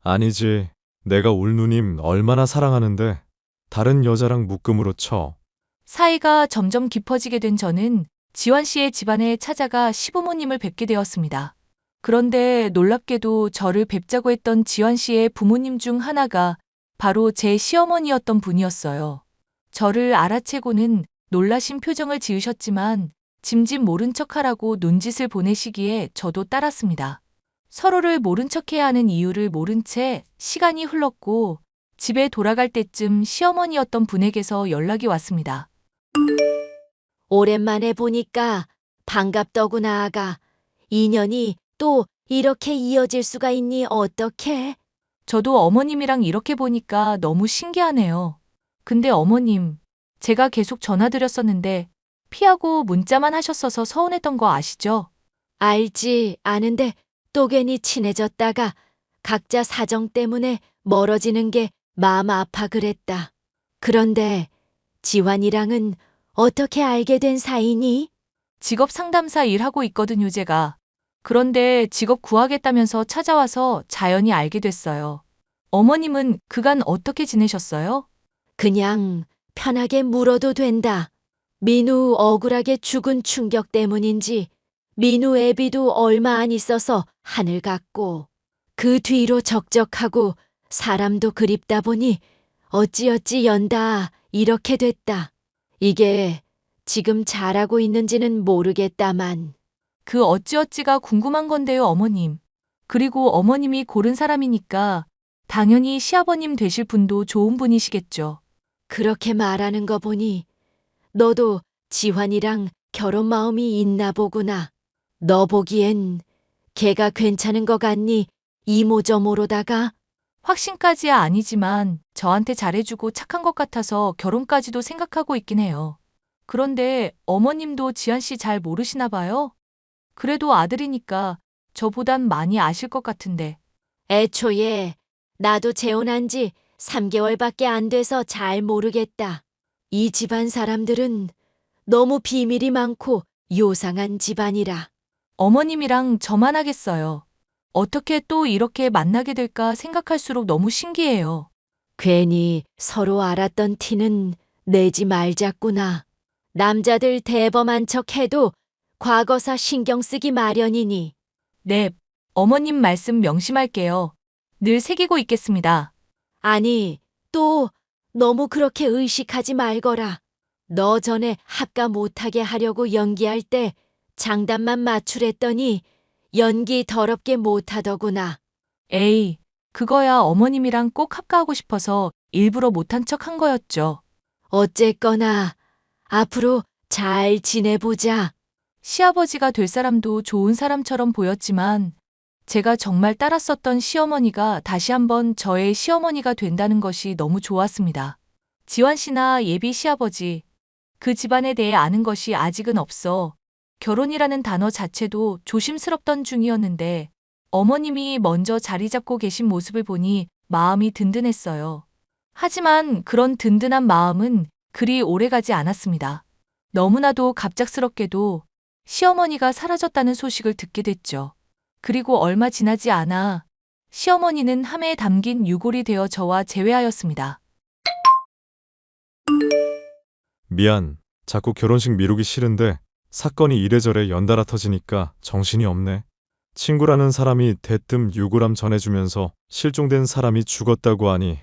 아니지. 내가 울 누님 얼마나 사랑하는데 다른 여자랑 묶음으로 쳐. 사이가 점점 깊어지게 된 저는 지환 씨의 집안에 찾아가 시부모님을 뵙게 되었습니다. 그런데 놀랍게도 저를 뵙자고 했던 지환 씨의 부모님 중 하나가 바로 제 시어머니였던 분이었어요. 저를 알아채고는 놀라신 표정을 지으셨지만 짐짓 모른 척하라고 눈짓을 보내시기에 저도 따랐습니다. 서로를 모른 척해야 하는 이유를 모른 채 시간이 흘렀고 집에 돌아갈 때쯤 시어머니였던 분에게서 연락이 왔습니다. 오랜만에 보니까 반갑더구나, 아가. 인연이 또 이렇게 이어질 수가 있니 어떡해? 저도 어머님이랑 이렇게 보니까 너무 신기하네요. 근데 어머님, 제가 계속 전화드렸었는데 피하고 문자만 하셨어서 서운했던 거 아시죠? 알지, 아는데 또 괜히 친해졌다가 각자 사정 때문에 멀어지는 게 마음 아파 그랬다. 그런데 지환이랑은 어떻게 알게 된 사이니? 직업 상담사 일하고 있거든요, 제가. 그런데 직업 구하겠다면서 찾아와서 자연히 알게 됐어요. 어머님은 그간 어떻게 지내셨어요? 그냥 편하게 물어도 된다. 민우 억울하게 죽은 충격 때문인지 민우 애비도 얼마 안 있어서 하늘 갔고 그 뒤로 적적하고 사람도 그립다 보니 어찌어찌 연다 이렇게 됐다. 이게 지금 잘하고 있는지는 모르겠다만 그 어찌어찌가 궁금한 건데요, 어머님. 그리고 어머님이 고른 사람이니까 당연히 시아버님 되실 분도 좋은 분이시겠죠. 그렇게 말하는 거 보니 너도 지환이랑 결혼 마음이 있나 보구나. 너 보기엔 걔가 괜찮은 거 같니? 이모저모로다가 확신까지야 아니지만 저한테 잘해주고 착한 것 같아서 결혼까지도 생각하고 있긴 해요. 그런데 어머님도 지한 씨 잘 모르시나 봐요? 그래도 아들이니까 저보단 많이 아실 것 같은데. 애초에 나도 재혼한 지 3개월밖에 안 돼서 잘 모르겠다. 이 집안 사람들은 너무 비밀이 많고 요상한 집안이라. 어머님이랑 저만 하겠어요. 어떻게 또 이렇게 만나게 될까 생각할수록 너무 신기해요. 괜히 서로 알았던 티는 내지 말자꾸나. 남자들 대범한 척 해도 과거사 신경 쓰기 마련이니. 네, 어머님 말씀 명심할게요. 늘 새기고 있겠습니다. 아니, 또 너무 그렇게 의식하지 말거라. 너 전에 합가 못하게 하려고 연기할 때 장단만 맞추랬더니 연기 더럽게 못하더구나. 에이, 그거야 어머님이랑 꼭 합가하고 싶어서 일부러 못한 척 한 거였죠. 어쨌거나 앞으로 잘 지내보자. 시아버지가 될 사람도 좋은 사람처럼 보였지만 제가 정말 따랐었던 시어머니가 다시 한번 저의 시어머니가 된다는 것이 너무 좋았습니다. 지환 씨나 예비 시아버지, 그 집안에 대해 아는 것이 아직은 없어 결혼이라는 단어 자체도 조심스럽던 중이었는데 어머님이 먼저 자리 잡고 계신 모습을 보니 마음이 든든했어요. 하지만 그런 든든한 마음은 그리 오래가지 않았습니다. 너무나도 갑작스럽게도 시어머니가 사라졌다는 소식을 듣게 됐죠. 그리고 얼마 지나지 않아 시어머니는 함에 담긴 유골이 되어 저와 재회하였습니다. 미안. 자꾸 결혼식 미루기 싫은데 사건이 이래저래 연달아 터지니까 정신이 없네. 친구라는 사람이 대뜸 유골함 전해주면서 실종된 사람이 죽었다고 하니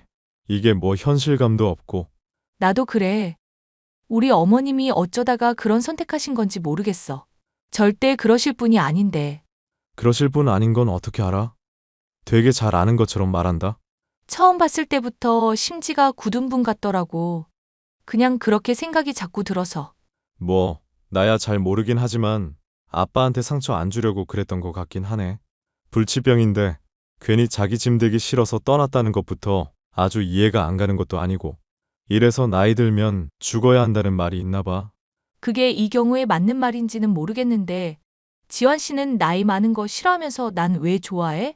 이게 뭐 현실감도 없고. 나도 그래. 우리 어머님이 어쩌다가 그런 선택하신 건지 모르겠어. 절대 그러실 분이 아닌데. 그러실 분 아닌 건 어떻게 알아? 되게 잘 아는 것처럼 말한다. 처음 봤을 때부터 심지가 굳은 분 같더라고. 그냥 그렇게 생각이 자꾸 들어서. 뭐 나야 잘 모르긴 하지만 아빠한테 상처 안 주려고 그랬던 것 같긴 하네. 불치병인데 괜히 자기 짐 되기 싫어서 떠났다는 것부터 아주 이해가 안 가는 것도 아니고. 이래서 나이 들면 죽어야 한다는 말이 있나 봐. 그게 이 경우에 맞는 말인지는 모르겠는데 지환 씨는 나이 많은 거 싫어하면서 난 왜 좋아해?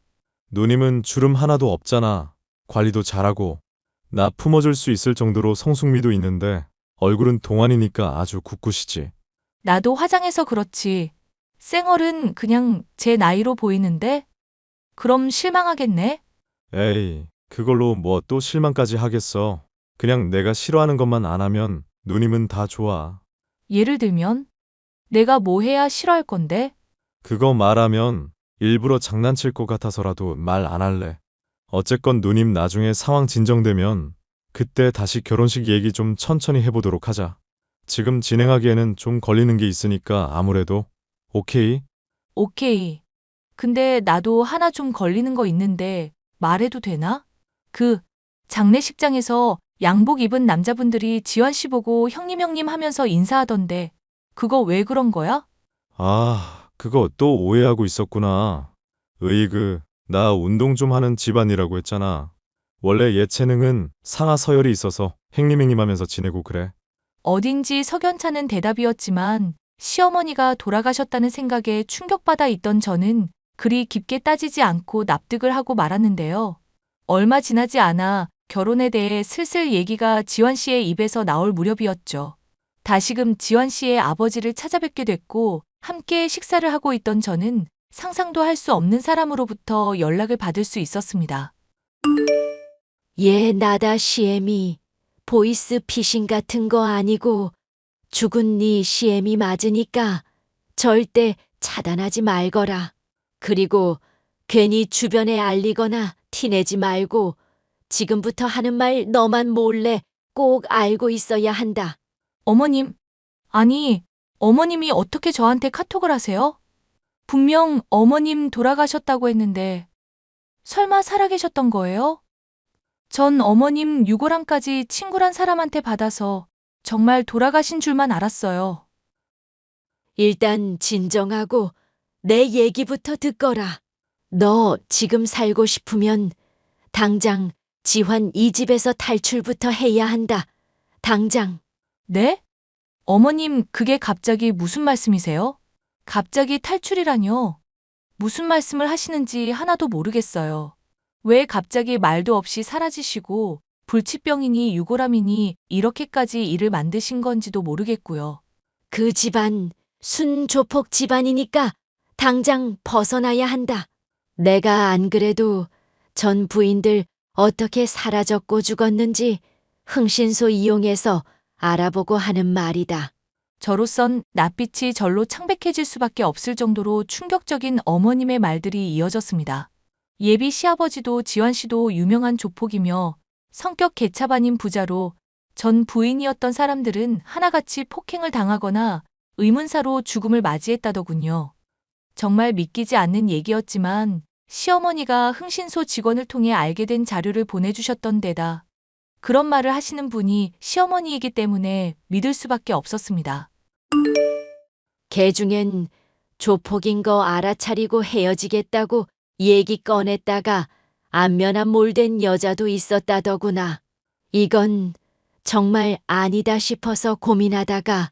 누님은 주름 하나도 없잖아. 관리도 잘하고. 나 품어줄 수 있을 정도로 성숙미도 있는데 얼굴은 동안이니까 아주 굳굿이지. 나도 화장해서 그렇지. 쌩얼은 그냥 제 나이로 보이는데? 그럼 실망하겠네? 에이, 그걸로 뭐 또 실망까지 하겠어. 그냥 내가 싫어하는 것만 안 하면 누님은 다 좋아. 예를 들면? 내가 뭐 해야 싫어할 건데? 그거 말하면 일부러 장난칠 것 같아서라도 말 안 할래. 어쨌건 누님 나중에 상황 진정되면 그때 다시 결혼식 얘기 좀 천천히 해보도록 하자. 지금 진행하기에는 좀 걸리는 게 있으니까 아무래도. 오케이? 오케이. 근데 나도 하나 좀 걸리는 거 있는데 말해도 되나? 그 장례식장에서 양복 입은 남자분들이 지환 씨 보고 형님 하면서 인사하던데 그거 왜 그런 거야? 아, 그거 또 오해하고 있었구나. 나 운동 좀 하는 집안이라고 했잖아. 원래 예체능은 상하 서열이 있어서 행님 하면서 지내고 그래. 어딘지 석연찮은 대답이었지만 시어머니가 돌아가셨다는 생각에 충격받아 있던 저는 그리 깊게 따지지 않고 납득을 하고 말았는데요. 얼마 지나지 않아 결혼에 대해 슬슬 얘기가 지환 씨의 입에서 나올 무렵이었죠. 다시금 지환 씨의 아버지를 찾아뵙게 됐고 함께 식사를 하고 있던 저는 상상도 할 수 없는 사람으로부터 연락을 받을 수 있었습니다. 얘 나다 시엠이 보이스 피싱 같은 거 아니고 죽은 네 시엠이 맞으니까 절대 차단하지 말거라. 그리고 괜히 주변에 알리거나 티내지 말고 지금부터 하는 말 너만 몰래 꼭 알고 있어야 한다. 어머님, 아니, 어머님이 어떻게 저한테 카톡을 하세요? 분명 어머님 돌아가셨다고 했는데 설마 살아계셨던 거예요? 전 어머님 유골함까지 친구란 사람한테 받아서 정말 돌아가신 줄만 알았어요. 일단 진정하고 내 얘기부터 듣거라. 너 지금 살고 싶으면 당장 지환 이 집에서 탈출부터 해야 한다. 당장. 네? 어머님, 그게 갑자기 무슨 말씀이세요? 갑자기 탈출이라뇨? 무슨 말씀을 하시는지 하나도 모르겠어요. 왜 갑자기 말도 없이 사라지시고 불치병이니 유골함이니 이렇게까지 일을 만드신 건지도 모르겠고요. 그 집안 순조폭 집안이니까 당장 벗어나야 한다. 내가 안 그래도 전 부인들 어떻게 사라졌고 죽었는지 흥신소 이용해서 알아보고 하는 말이다. 저로선 낯빛이 절로 창백해질 수밖에 없을 정도로 충격적인 어머님의 말들이 이어졌습니다. 예비 시아버지도 지환 씨도 유명한 조폭이며 성격 개차반인 부자로 전 부인이었던 사람들은 하나같이 폭행을 당하거나 의문사로 죽음을 맞이했다더군요. 정말 믿기지 않는 얘기였지만 시어머니가 흥신소 직원을 통해 알게 된 자료를 보내주셨던 데다 그런 말을 하시는 분이 시어머니이기 때문에 믿을 수밖에 없었습니다. 걔 중엔 조폭인 거 알아차리고 헤어지겠다고 얘기 꺼냈다가 안면한 몰된 여자도 있었다더구나. 이건 정말 아니다 싶어서 고민하다가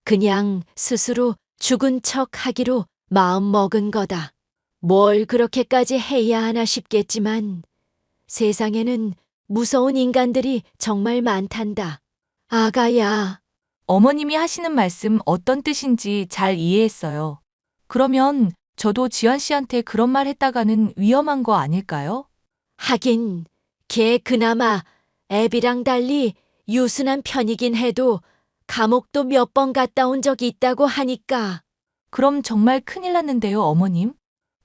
그냥 스스로 죽은 척 하기로 마음 먹은 거다. 뭘 그렇게까지 해야 하나 싶겠지만 세상에는 무서운 인간들이 정말 많단다. 아가야. 어머님이 하시는 말씀 어떤 뜻인지 잘 이해했어요. 그러면 저도 지환 씨한테 그런 말 했다가는 위험한 거 아닐까요? 하긴 걔 그나마 애비랑 달리 유순한 편이긴 해도 감옥도 몇 번 갔다 온 적이 있다고 하니까. 그럼 정말 큰일 났는데요, 어머님.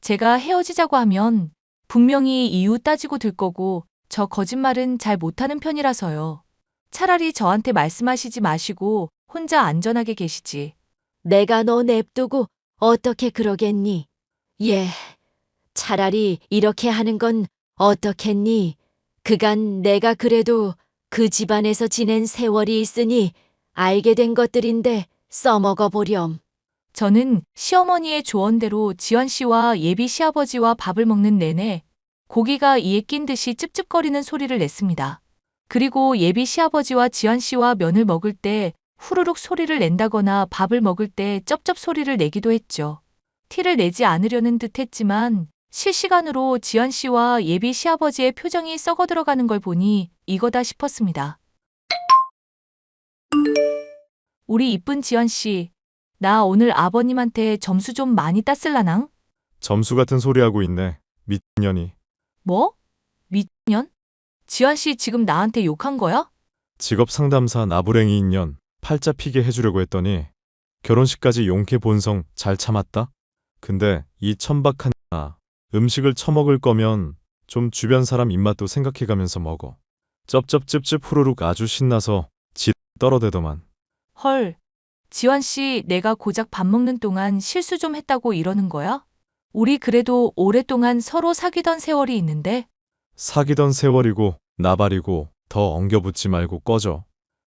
제가 헤어지자고 하면 분명히 이유 따지고 들 거고 저 거짓말은 잘 못하는 편이라서요. 차라리 저한테 말씀하시지 마시고 혼자 안전하게 계시지. 내가 너 냅두고 어떻게 그러겠니? 예, 차라리 이렇게 하는 건 어떻겠니? 그간 내가 그래도 그 집안에서 지낸 세월이 있으니 알게 된 것들인데 써먹어 보렴. 저는 시어머니의 조언대로 지환 씨와 예비 시아버지와 밥을 먹는 내내 고기가 이에 낀 듯이 찝찝거리는 소리를 냈습니다. 그리고 예비 시아버지와 지환 씨와 면을 먹을 때 후루룩 소리를 낸다거나 밥을 먹을 때 쩝쩝 소리를 내기도 했죠. 티를 내지 않으려는 듯 했지만 실시간으로 지환 씨와 예비 시아버지의 표정이 썩어 들어가는 걸 보니 이거다 싶었습니다. 우리 이쁜 지환 씨, 나 오늘 아버님한테 점수 좀 많이 땄을라낭? 점수 같은 소리 하고 있네. 미친년이. 뭐? 미년? 지환 씨 지금 나한테 욕한 거야? 직업 상담사 나부랭이 인연 팔자 피게 해주려고 했더니 결혼식까지 용케 본성 잘 참았다? 근데 이 천박한 음식을 처먹을 거면 좀 주변 사람 입맛도 생각해가면서 먹어. 쩝쩝찝찝 후루룩 아주 신나서 지 떨어대더만. 헐, 지환 씨 내가 고작 밥 먹는 동안 실수 좀 했다고 이러는 거야? 우리 그래도 오랫동안 서로 사귀던 세월이 있는데? 사귀던 세월이고 나발이고 더 엉겨붙지 말고 꺼져.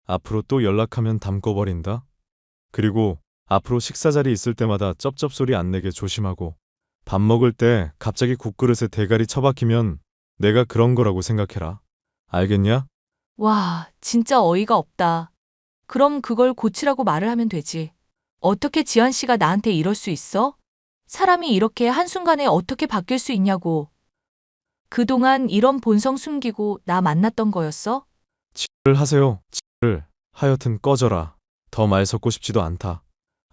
앞으로 또 연락하면 담궈버린다. 그리고 앞으로 식사 자리 있을 때마다 쩝쩝 소리 안 내게 조심하고 밥 먹을 때 갑자기 국그릇에 대가리 처박히면 내가 그런 거라고 생각해라. 알겠냐? 와, 진짜 어이가 없다. 그럼 그걸 고치라고 말을 하면 되지. 어떻게 지한 씨가 나한테 이럴 수 있어? 사람이 이렇게 한순간에 어떻게 바뀔 수 있냐고. 그동안 이런 본성 숨기고 나 만났던 거였어? 를 하세요. 를 하여튼 꺼져라. 더 말 섞고 싶지도 않다.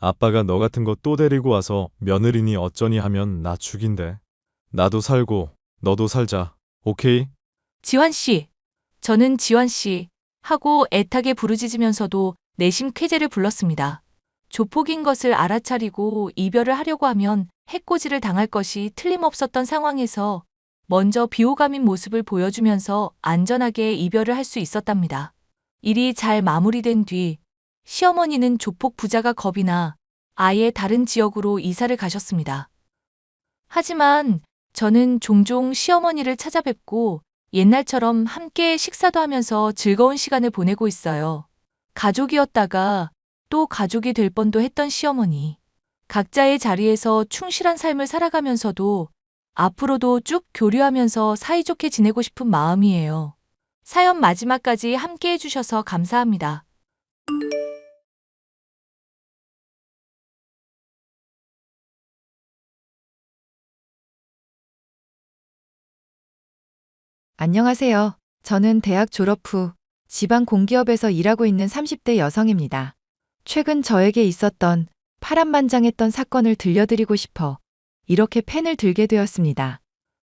아빠가 너 같은 거 또 데리고 와서 며느리니 어쩌니 하면 나 죽인대. 나도 살고 너도 살자. 오케이? 지환 씨. 저는 지환 씨 하고 애타게 부르짖으면서도 내심 쾌재를 불렀습니다. 조폭인 것을 알아차리고 이별을 하려고 하면 해코지를 당할 것이 틀림없었던 상황에서 먼저 비호감인 모습을 보여주면서 안전하게 이별을 할 수 있었답니다. 일이 잘 마무리된 뒤 시어머니는 조폭 부자가 겁이 나 아예 다른 지역으로 이사를 가셨습니다. 하지만 저는 종종 시어머니를 찾아뵙고 옛날처럼 함께 식사도 하면서 즐거운 시간을 보내고 있어요. 가족이었다가 또 가족이 될 뻔도 했던 시어머니. 각자의 자리에서 충실한 삶을 살아가면서도 앞으로도 쭉 교류하면서 사이좋게 지내고 싶은 마음이에요. 사연 마지막까지 함께 해주셔서 감사합니다. 안녕하세요. 저는 대학 졸업 후 지방 공기업에서 일하고 있는 30대 여성입니다. 최근 저에게 있었던 파란만장했던 사건을 들려드리고 싶어 이렇게 펜을 들게 되었습니다.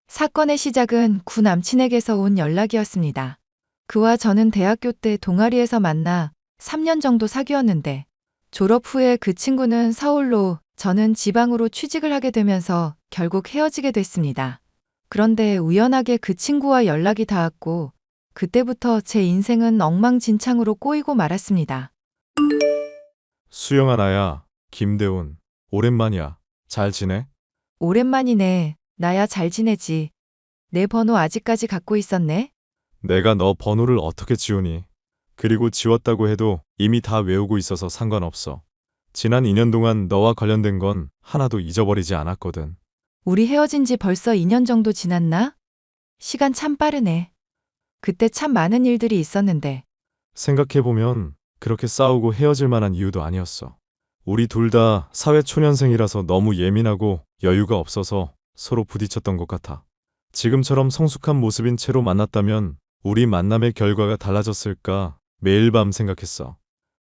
사건의 시작은 구 남친에게서 온 연락이었습니다. 그와 저는 대학교 때 동아리에서 만나 3년 정도 사귀었는데 졸업 후에 그 친구는 서울로 저는 지방으로 취직을 하게 되면서 결국 헤어지게 됐습니다. 그런데 우연하게 그 친구와 연락이 닿았고 그때부터 제 인생은 엉망진창으로 꼬이고 말았습니다. 수영아 나야. 김대훈. 오랜만이야. 잘 지내? 오랜만이네. 나야 잘 지내지. 내 번호 아직까지 갖고 있었네. 내가 너 번호를 어떻게 지우니? 그리고 지웠다고 해도 이미 다 외우고 있어서 상관없어. 지난 2년 동안 너와 관련된 건 하나도 잊어버리지 않았거든. 우리 헤어진 지 벌써 2년 정도 지났나? 시간 참 빠르네. 그때 참 많은 일들이 있었는데. 생각해보면 그렇게 싸우고 헤어질 만한 이유도 아니었어. 우리 둘 다 사회초년생이라서 너무 예민하고 여유가 없어서 서로 부딪혔던 것 같아. 지금처럼 성숙한 모습인 채로 만났다면 우리 만남의 결과가 달라졌을까 매일 밤 생각했어.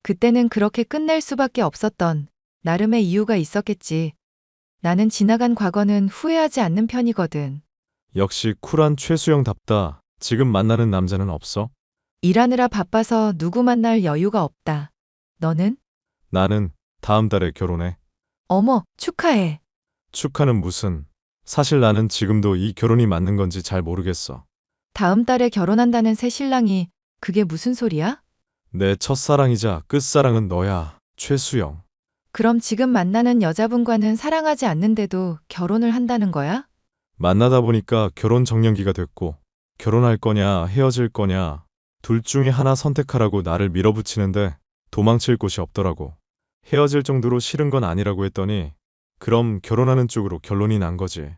그때는 그렇게 끝낼 수밖에 없었던 나름의 이유가 있었겠지. 나는 지나간 과거는 후회하지 않는 편이거든. 역시 쿨한 최수영답다. 지금 만나는 남자는 없어? 일하느라 바빠서 누구 만날 여유가 없다. 너는? 나는 다음 달에 결혼해. 어머, 축하해. 축하는 무슨. 사실 나는 지금도 이 결혼이 맞는 건지 잘 모르겠어. 다음 달에 결혼한다는 새 신랑이 그게 무슨 소리야? 내 첫사랑이자 끝사랑은 너야, 최수영. 그럼 지금 만나는 여자분과는 사랑하지 않는데도 결혼을 한다는 거야? 만나다 보니까 결혼 정년기가 됐고 결혼할 거냐 헤어질 거냐 둘 중에 하나 선택하라고 나를 밀어붙이는데 도망칠 곳이 없더라고. 헤어질 정도로 싫은 건 아니라고 했더니 그럼 결혼하는 쪽으로 결론이 난 거지.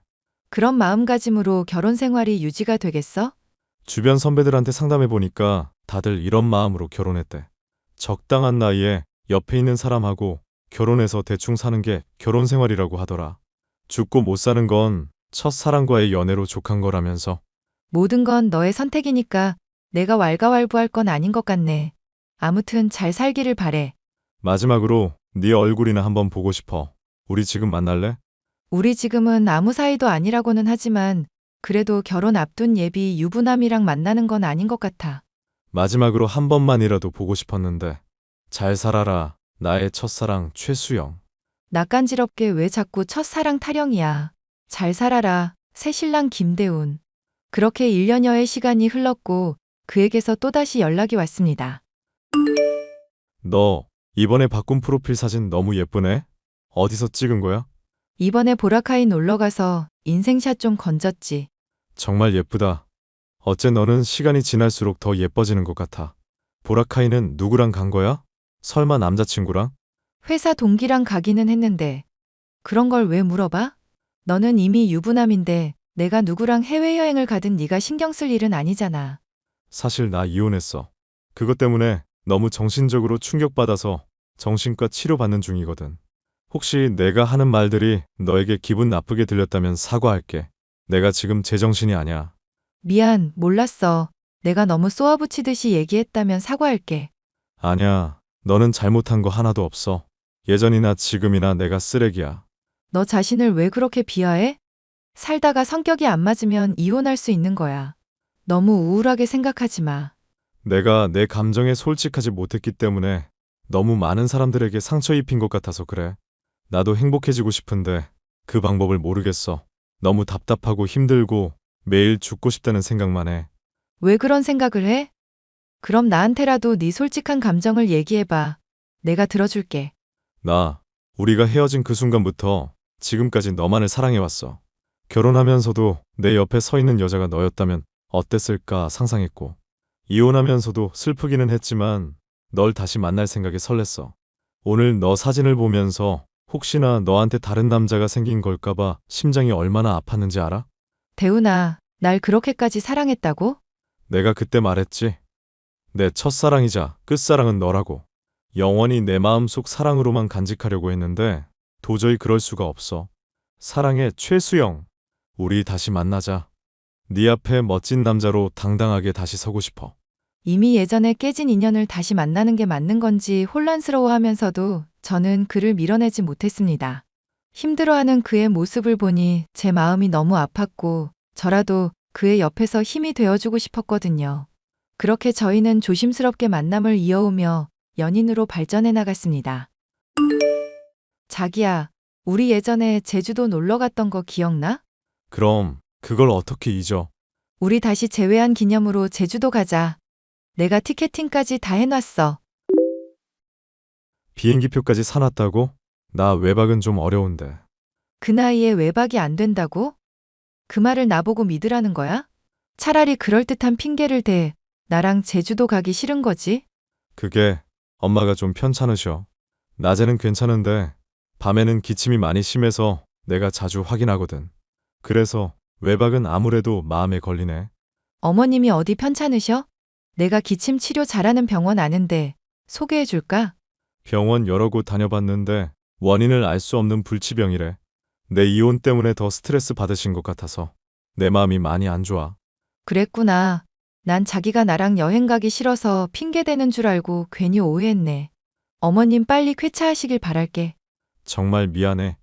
그런 마음가짐으로 결혼 생활이 유지가 되겠어? 주변 선배들한테 상담해 보니까 다들 이런 마음으로 결혼했대. 적당한 나이에 옆에 있는 사람하고 결혼해서 대충 사는 게 결혼 생활이라고 하더라. 죽고 못 사는 건 첫사랑과의 연애로 족한 거라면서. 모든 건 너의 선택이니까 내가 왈가왈부할 건 아닌 것 같네. 아무튼 잘 살기를 바래. 마지막으로 네 얼굴이나 한번 보고 싶어. 우리 지금 만날래? 우리 지금은 아무 사이도 아니라고는 하지만 그래도 결혼 앞둔 예비 유부남이랑 만나는 건 아닌 것 같아. 마지막으로 한 번만이라도 보고 싶었는데. 잘 살아라. 나의 첫사랑 최수영. 낯간지럽게 왜 자꾸 첫사랑 타령이야. 잘 살아라. 새신랑 김대훈. 그렇게 1년여의 시간이 흘렀고 그에게서 또다시 연락이 왔습니다. 너 이번에 바꾼 프로필 사진 너무 예쁘네. 어디서 찍은 거야? 이번에 보라카이 놀러가서 인생샷 좀 건졌지. 정말 예쁘다. 어째 너는 시간이 지날수록 더 예뻐지는 것 같아. 보라카이는 누구랑 간 거야? 설마 남자친구랑? 회사 동기랑 가기는 했는데 그런 걸 왜 물어봐? 너는 이미 유부남인데 내가 누구랑 해외여행을 가든 네가 신경 쓸 일은 아니잖아. 사실 나 이혼했어. 그것 때문에 너무 정신적으로 충격받아서 정신과 치료받는 중이거든. 혹시 내가 하는 말들이 너에게 기분 나쁘게 들렸다면 사과할게. 내가 지금 제정신이 아니야. 미안, 몰랐어. 내가 너무 쏘아붙이듯이 얘기했다면 사과할게. 아니야. 너는 잘못한 거 하나도 없어. 예전이나 지금이나 내가 쓰레기야. 너 자신을 왜 그렇게 비하해? 살다가 성격이 안 맞으면 이혼할 수 있는 거야. 너무 우울하게 생각하지 마. 내가 내 감정에 솔직하지 못했기 때문에 너무 많은 사람들에게 상처 입힌 것 같아서 그래. 나도 행복해지고 싶은데 그 방법을 모르겠어. 너무 답답하고 힘들고 매일 죽고 싶다는 생각만 해. 왜 그런 생각을 해? 그럼 나한테라도 네 솔직한 감정을 얘기해봐. 내가 들어줄게. 우리가 헤어진 그 순간부터 지금까지 너만을 사랑해왔어. 결혼하면서도 내 옆에 서 있는 여자가 너였다면 어땠을까 상상했고, 이혼하면서도 슬프기는 했지만 널 다시 만날 생각에 설렜어. 오늘 너 사진을 보면서 혹시나 너한테 다른 남자가 생긴 걸까봐 심장이 얼마나 아팠는지 알아? 대훈아, 날 그렇게까지 사랑했다고? 내가 그때 말했지. 내 첫사랑이자 끝사랑은 너라고. 영원히 내 마음속 사랑으로만 간직하려고 했는데 도저히 그럴 수가 없어. 사랑해, 최수영. 우리 다시 만나자. 네 앞에 멋진 남자로 당당하게 다시 서고 싶어. 이미 예전에 깨진 인연을 다시 만나는 게 맞는 건지 혼란스러워하면서도 저는 그를 밀어내지 못했습니다. 힘들어하는 그의 모습을 보니 제 마음이 너무 아팠고 저라도 그의 옆에서 힘이 되어주고 싶었거든요. 그렇게 저희는 조심스럽게 만남을 이어오며 연인으로 발전해 나갔습니다. 자기야, 우리 예전에 제주도 놀러 갔던 거 기억나? 그럼 그걸 어떻게 잊어? 우리 다시 재회한 기념으로 제주도 가자. 내가 티켓팅까지 다 해놨어. 비행기표까지 사놨다고? 나 외박은 좀 어려운데. 그 나이에 외박이 안 된다고? 그 말을 나보고 믿으라는 거야? 차라리 그럴듯한 핑계를 대. 나랑 제주도 가기 싫은 거지? 그게 엄마가 좀 편찮으셔. 낮에는 괜찮은데 밤에는 기침이 많이 심해서 내가 자주 확인하거든. 그래서 외박은 아무래도 마음에 걸리네. 어머님이 어디 편찮으셔? 내가 기침 치료 잘하는 병원 아는데 소개해 줄까? 병원 여러 곳 다녀봤는데 원인을 알 수 없는 불치병이래. 내 이혼 때문에 더 스트레스 받으신 것 같아서 내 마음이 많이 안 좋아. 그랬구나. 난 자기가 나랑 여행 가기 싫어서 핑계 대는 줄 알고 괜히 오해했네. 어머님 빨리 쾌차하시길 바랄게. 정말 미안해.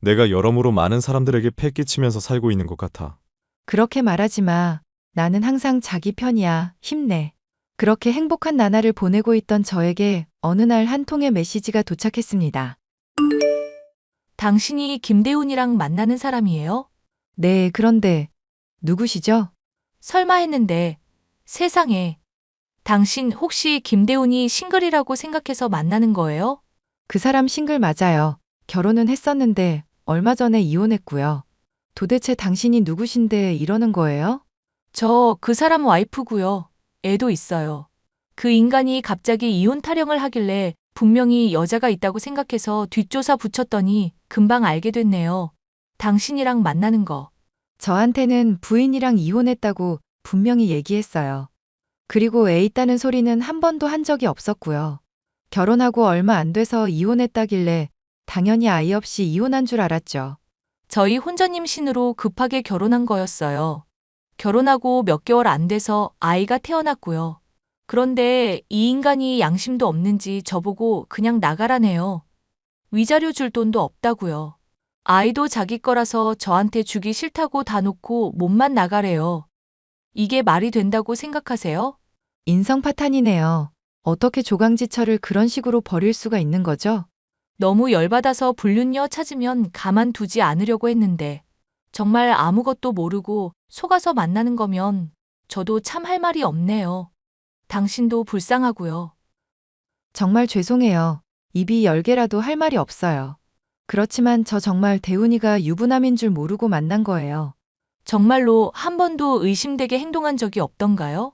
내가 여러모로 많은 사람들에게 패 끼치면서 살고 있는 것 같아. 그렇게 말하지 마. 나는 항상 자기 편이야. 힘내. 그렇게 행복한 나날을 보내고 있던 저에게 어느 날 한 통의 메시지가 도착했습니다. 당신이 김대훈이랑 만나는 사람이에요? 네, 그런데 누구시죠? 설마 했는데 세상에. 당신 혹시 김대훈이 싱글이라고 생각해서 만나는 거예요? 그 사람 싱글 맞아요. 결혼은 했었는데 얼마 전에 이혼했고요. 도대체 당신이 누구신데 이러는 거예요? 저 그 사람 와이프고요. 애도 있어요. 그 인간이 갑자기 이혼 타령을 하길래 분명히 여자가 있다고 생각해서 뒷조사 붙였더니 금방 알게 됐네요. 당신이랑 만나는 거. 저한테는 부인이랑 이혼했다고 분명히 얘기했어요. 그리고 애 있다는 소리는 한 번도 한 적이 없었고요. 결혼하고 얼마 안 돼서 이혼했다길래 당연히 아이 없이 이혼한 줄 알았죠. 저희 혼전임 신으로 급하게 결혼한 거였어요. 결혼하고 몇 개월 안 돼서 아이가 태어났고요. 그런데 이 인간이 양심도 없는지 저보고 그냥 나가라네요. 위자료 줄 돈도 없다고요. 아이도 자기 거라서 저한테 주기 싫다고 다 놓고 몸만 나가래요. 이게 말이 된다고 생각하세요? 인성 파탄이네요. 어떻게 조강지처를 그런 식으로 버릴 수가 있는 거죠? 너무 열받아서 불륜녀 찾으면 가만두지 않으려고 했는데 정말 아무것도 모르고 속아서 만나는 거면 저도 참 할 말이 없네요. 당신도 불쌍하고요. 정말 죄송해요. 입이 10개라도 할 말이 없어요. 그렇지만 저 정말 대훈이가 유부남인 줄 모르고 만난 거예요. 정말로 한 번도 의심되게 행동한 적이 없던가요?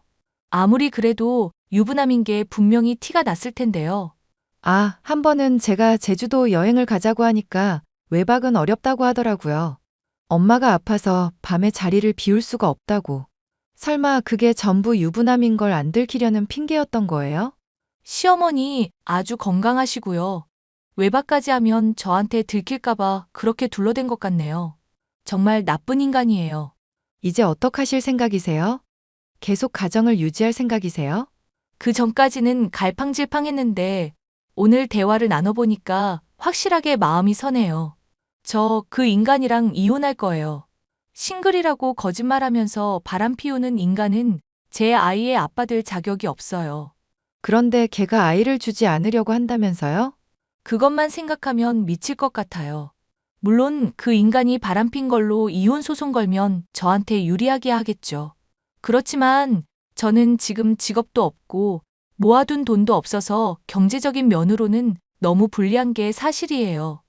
아무리 그래도 유부남인 게 분명히 티가 났을 텐데요. 아, 한 번은 제가 제주도 여행을 가자고 하니까 외박은 어렵다고 하더라고요. 엄마가 아파서 밤에 자리를 비울 수가 없다고. 설마 그게 전부 유부남인 걸 안 들키려는 핑계였던 거예요? 시어머니 아주 건강하시고요. 외박까지 하면 저한테 들킬까봐 그렇게 둘러댄 것 같네요. 정말 나쁜 인간이에요. 이제 어떡하실 생각이세요? 계속 가정을 유지할 생각이세요? 그 전까지는 갈팡질팡했는데 오늘 대화를 나눠보니까 확실하게 마음이 서네요. 저 그 인간이랑 이혼할 거예요. 싱글이라고 거짓말하면서 바람 피우는 인간은 제 아이의 아빠 될 자격이 없어요. 그런데 걔가 아이를 주지 않으려고 한다면서요? 그것만 생각하면 미칠 것 같아요. 물론 그 인간이 바람핀 걸로 이혼 소송 걸면 저한테 유리하게 하겠죠. 그렇지만 저는 지금 직업도 없고 모아둔 돈도 없어서 경제적인 면으로는 너무 불리한 게 사실이에요.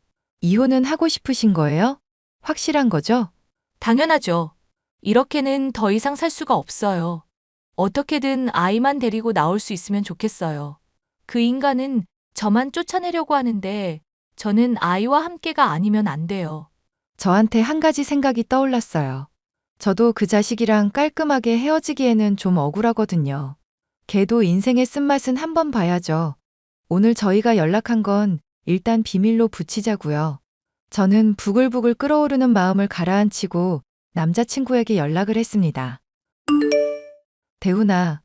이혼은 하고 싶으신 거예요? 확실한 거죠? 당연하죠. 이렇게는 더 이상 살 수가 없어요. 어떻게든 아이만 데리고 나올 수 있으면 좋겠어요. 그 인간은 저만 쫓아내려고 하는데 저는 아이와 함께가 아니면 안 돼요. 저한테 한 가지 생각이 떠올랐어요. 저도 그 자식이랑 깔끔하게 헤어지기에는 좀 억울하거든요. 걔도 인생의 쓴맛은 한번 봐야죠. 오늘 저희가 연락한 건 일단 비밀로 붙이자고요. 저는 부글부글 끓어오르는 마음을 가라앉히고 남자친구에게 연락을 했습니다. 대훈아,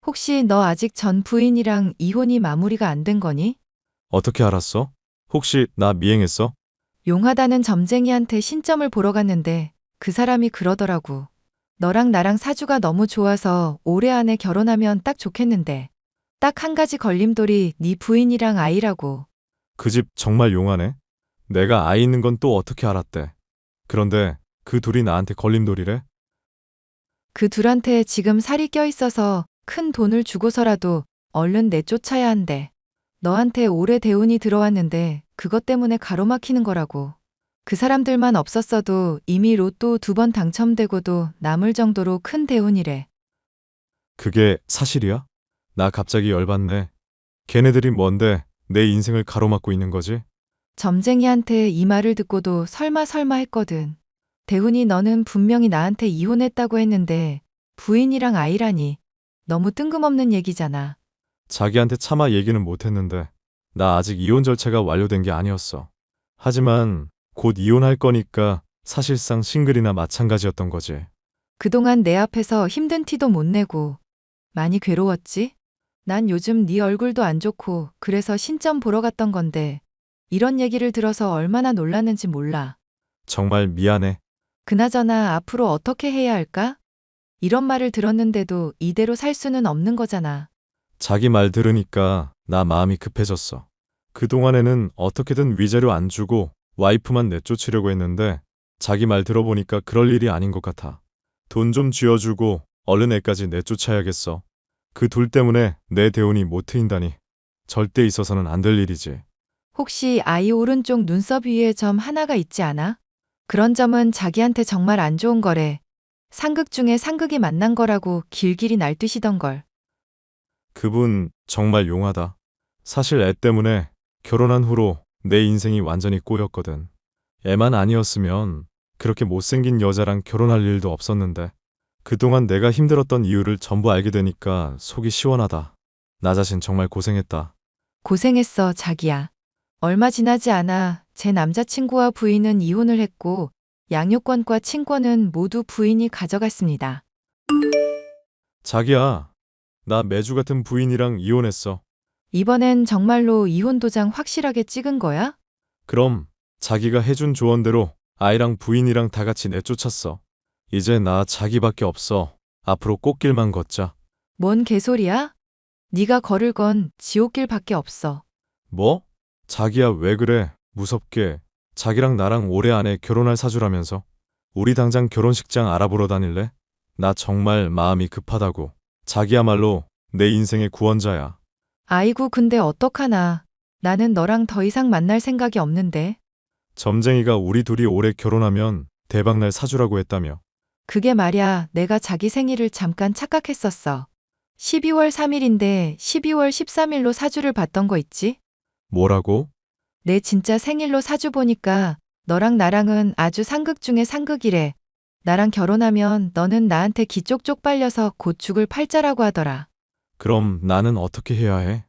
혹시 너 아직 전 부인이랑 이혼이 마무리가 안 된 거니? 어떻게 알았어? 혹시 나 미행했어? 용하다는 점쟁이한테 신점을 보러 갔는데 그 사람이 그러더라고. 너랑 나랑 사주가 너무 좋아서 올해 안에 결혼하면 딱 좋겠는데. 딱 한 가지 걸림돌이 네 부인이랑 아이라고. 그 집 정말 용하네. 내가 아이 있는 건 또 어떻게 알았대? 그런데 그 둘이 나한테 걸림돌이래? 그 둘한테 지금 살이 껴있어서 큰 돈을 주고서라도 얼른 내쫓아야 한대. 너한테 올해 대운이 들어왔는데 그것 때문에 가로막히는 거라고. 그 사람들만 없었어도 이미 로또 2번 당첨되고도 남을 정도로 큰 대운이래. 그게 사실이야? 나 갑자기 열받네. 걔네들이 뭔데 내 인생을 가로막고 있는 거지? 점쟁이한테 이 말을 듣고도 설마 했거든. 대훈이 너는 분명히 나한테 이혼했다고 했는데 부인이랑 아이라니. 너무 뜬금없는 얘기잖아. 자기한테 차마 얘기는 못했는데 나 아직 이혼 절차가 완료된 게 아니었어. 하지만 곧 이혼할 거니까 사실상 싱글이나 마찬가지였던 거지. 그동안 내 앞에서 힘든 티도 못 내고 많이 괴로웠지? 난 요즘 네 얼굴도 안 좋고 그래서 신점 보러 갔던 건데 이런 얘기를 들어서 얼마나 놀랐는지 몰라. 정말 미안해. 그나저나 앞으로 어떻게 해야 할까? 이런 말을 들었는데도 이대로 살 수는 없는 거잖아. 자기 말 들으니까 나 마음이 급해졌어. 그동안에는 어떻게든 위자료 안 주고 와이프만 내쫓으려고 했는데 자기 말 들어보니까 그럴 일이 아닌 것 같아. 돈 좀 쥐어주고 얼른 애까지 내쫓아야겠어. 그 둘 때문에 내 대운이 못 트인다니. 절대 있어서는 안 될 일이지. 혹시 아이 오른쪽 눈썹 위에 점 하나가 있지 않아? 그런 점은 자기한테 정말 안 좋은 거래. 상극 중에 상극이 만난 거라고 길길이 날뛰시던걸. 그분 정말 용하다. 사실 애 때문에 결혼한 후로 내 인생이 완전히 꼬였거든. 애만 아니었으면 그렇게 못생긴 여자랑 결혼할 일도 없었는데 그동안 내가 힘들었던 이유를 전부 알게 되니까 속이 시원하다. 나 자신 정말 고생했다. 고생했어, 자기야. 얼마 지나지 않아 제 남자친구와 부인은 이혼을 했고 양육권과 친권은 모두 부인이 가져갔습니다. 자기야, 나 매주 같은 부인이랑 이혼했어. 이번엔 정말로 이혼 도장 확실하게 찍은 거야? 그럼 자기가 해준 조언대로 아이랑 부인이랑 다 같이 내쫓았어. 이제 나 자기밖에 없어. 앞으로 꽃길만 걷자. 뭔 개소리야? 네가 걸을 건 지옥길밖에 없어. 뭐? 자기야 왜 그래? 무섭게. 자기랑 나랑 올해 안에 결혼할 사주라면서. 우리 당장 결혼식장 알아보러 다닐래? 나 정말 마음이 급하다고. 자기야말로 내 인생의 구원자야. 아이고 근데 어떡하나. 나는 너랑 더 이상 만날 생각이 없는데. 점쟁이가 우리 둘이 올해 결혼하면 대박날 사주라고 했다며. 그게 말야 내가 자기 생일을 잠깐 착각했었어. 12월 3일인데 12월 13일로 사주를 봤던 거 있지? 뭐라고? 내 진짜 생일로 사주 보니까 너랑 나랑은 아주 상극 중에 상극이래. 나랑 결혼하면 너는 나한테 기 쪽쪽 빨려서 곧 죽을 팔자라고 하더라. 그럼 나는 어떻게 해야 해?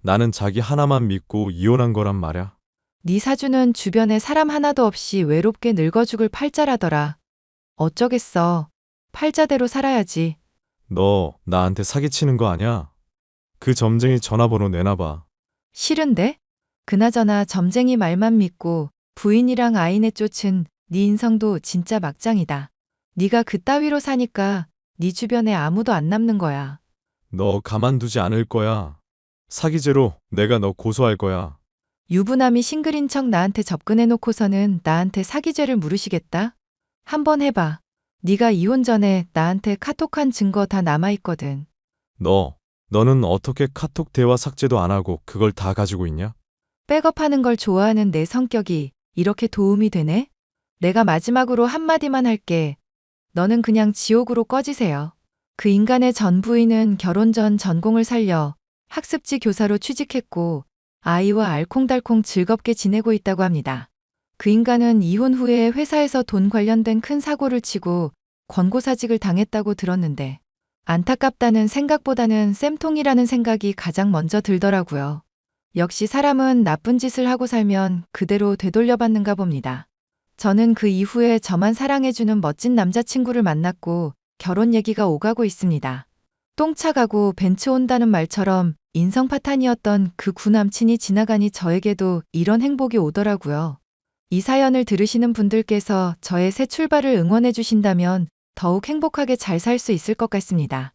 나는 자기 하나만 믿고 이혼한 거란 말야. 네 사주는 주변에 사람 하나도 없이 외롭게 늙어 죽을 팔자라더라. 어쩌겠어. 팔자대로 살아야지. 너 나한테 사기치는 거 아냐? 그 점쟁이 전화번호 내놔봐. 싫은데? 그나저나 점쟁이 말만 믿고 부인이랑 아이 내쫓은 네 인성도 진짜 막장이다. 네가 그따위로 사니까 네 주변에 아무도 안 남는 거야. 너 가만두지 않을 거야. 사기죄로 내가 너 고소할 거야. 유부남이 싱글인 척 나한테 접근해 놓고서는 나한테 사기죄를 물으시겠다? 한번 해봐. 네가 이혼 전에 나한테 카톡한 증거 다 남아있거든. 너는 어떻게 카톡 대화 삭제도 안 하고 그걸 다 가지고 있냐? 백업하는 걸 좋아하는 내 성격이 이렇게 도움이 되네? 내가 마지막으로 한마디만 할게. 너는 그냥 지옥으로 꺼지세요. 그 인간의 전 부인은 결혼 전 전공을 살려 학습지 교사로 취직했고 아이와 알콩달콩 즐겁게 지내고 있다고 합니다. 그 인간은 이혼 후에 회사에서 돈 관련된 큰 사고를 치고 권고사직을 당했다고 들었는데 안타깝다는 생각보다는 쌤통이라는 생각이 가장 먼저 들더라고요. 역시 사람은 나쁜 짓을 하고 살면 그대로 되돌려받는가 봅니다. 저는 그 이후에 저만 사랑해주는 멋진 남자친구를 만났고 결혼 얘기가 오가고 있습니다. 똥차 가고 벤츠 온다는 말처럼 인성 파탄이었던 그 구남친이 지나가니 저에게도 이런 행복이 오더라고요. 이 사연을 들으시는 분들께서 저의 새 출발을 응원해 주신다면 더욱 행복하게 잘 살 수 있을 것 같습니다.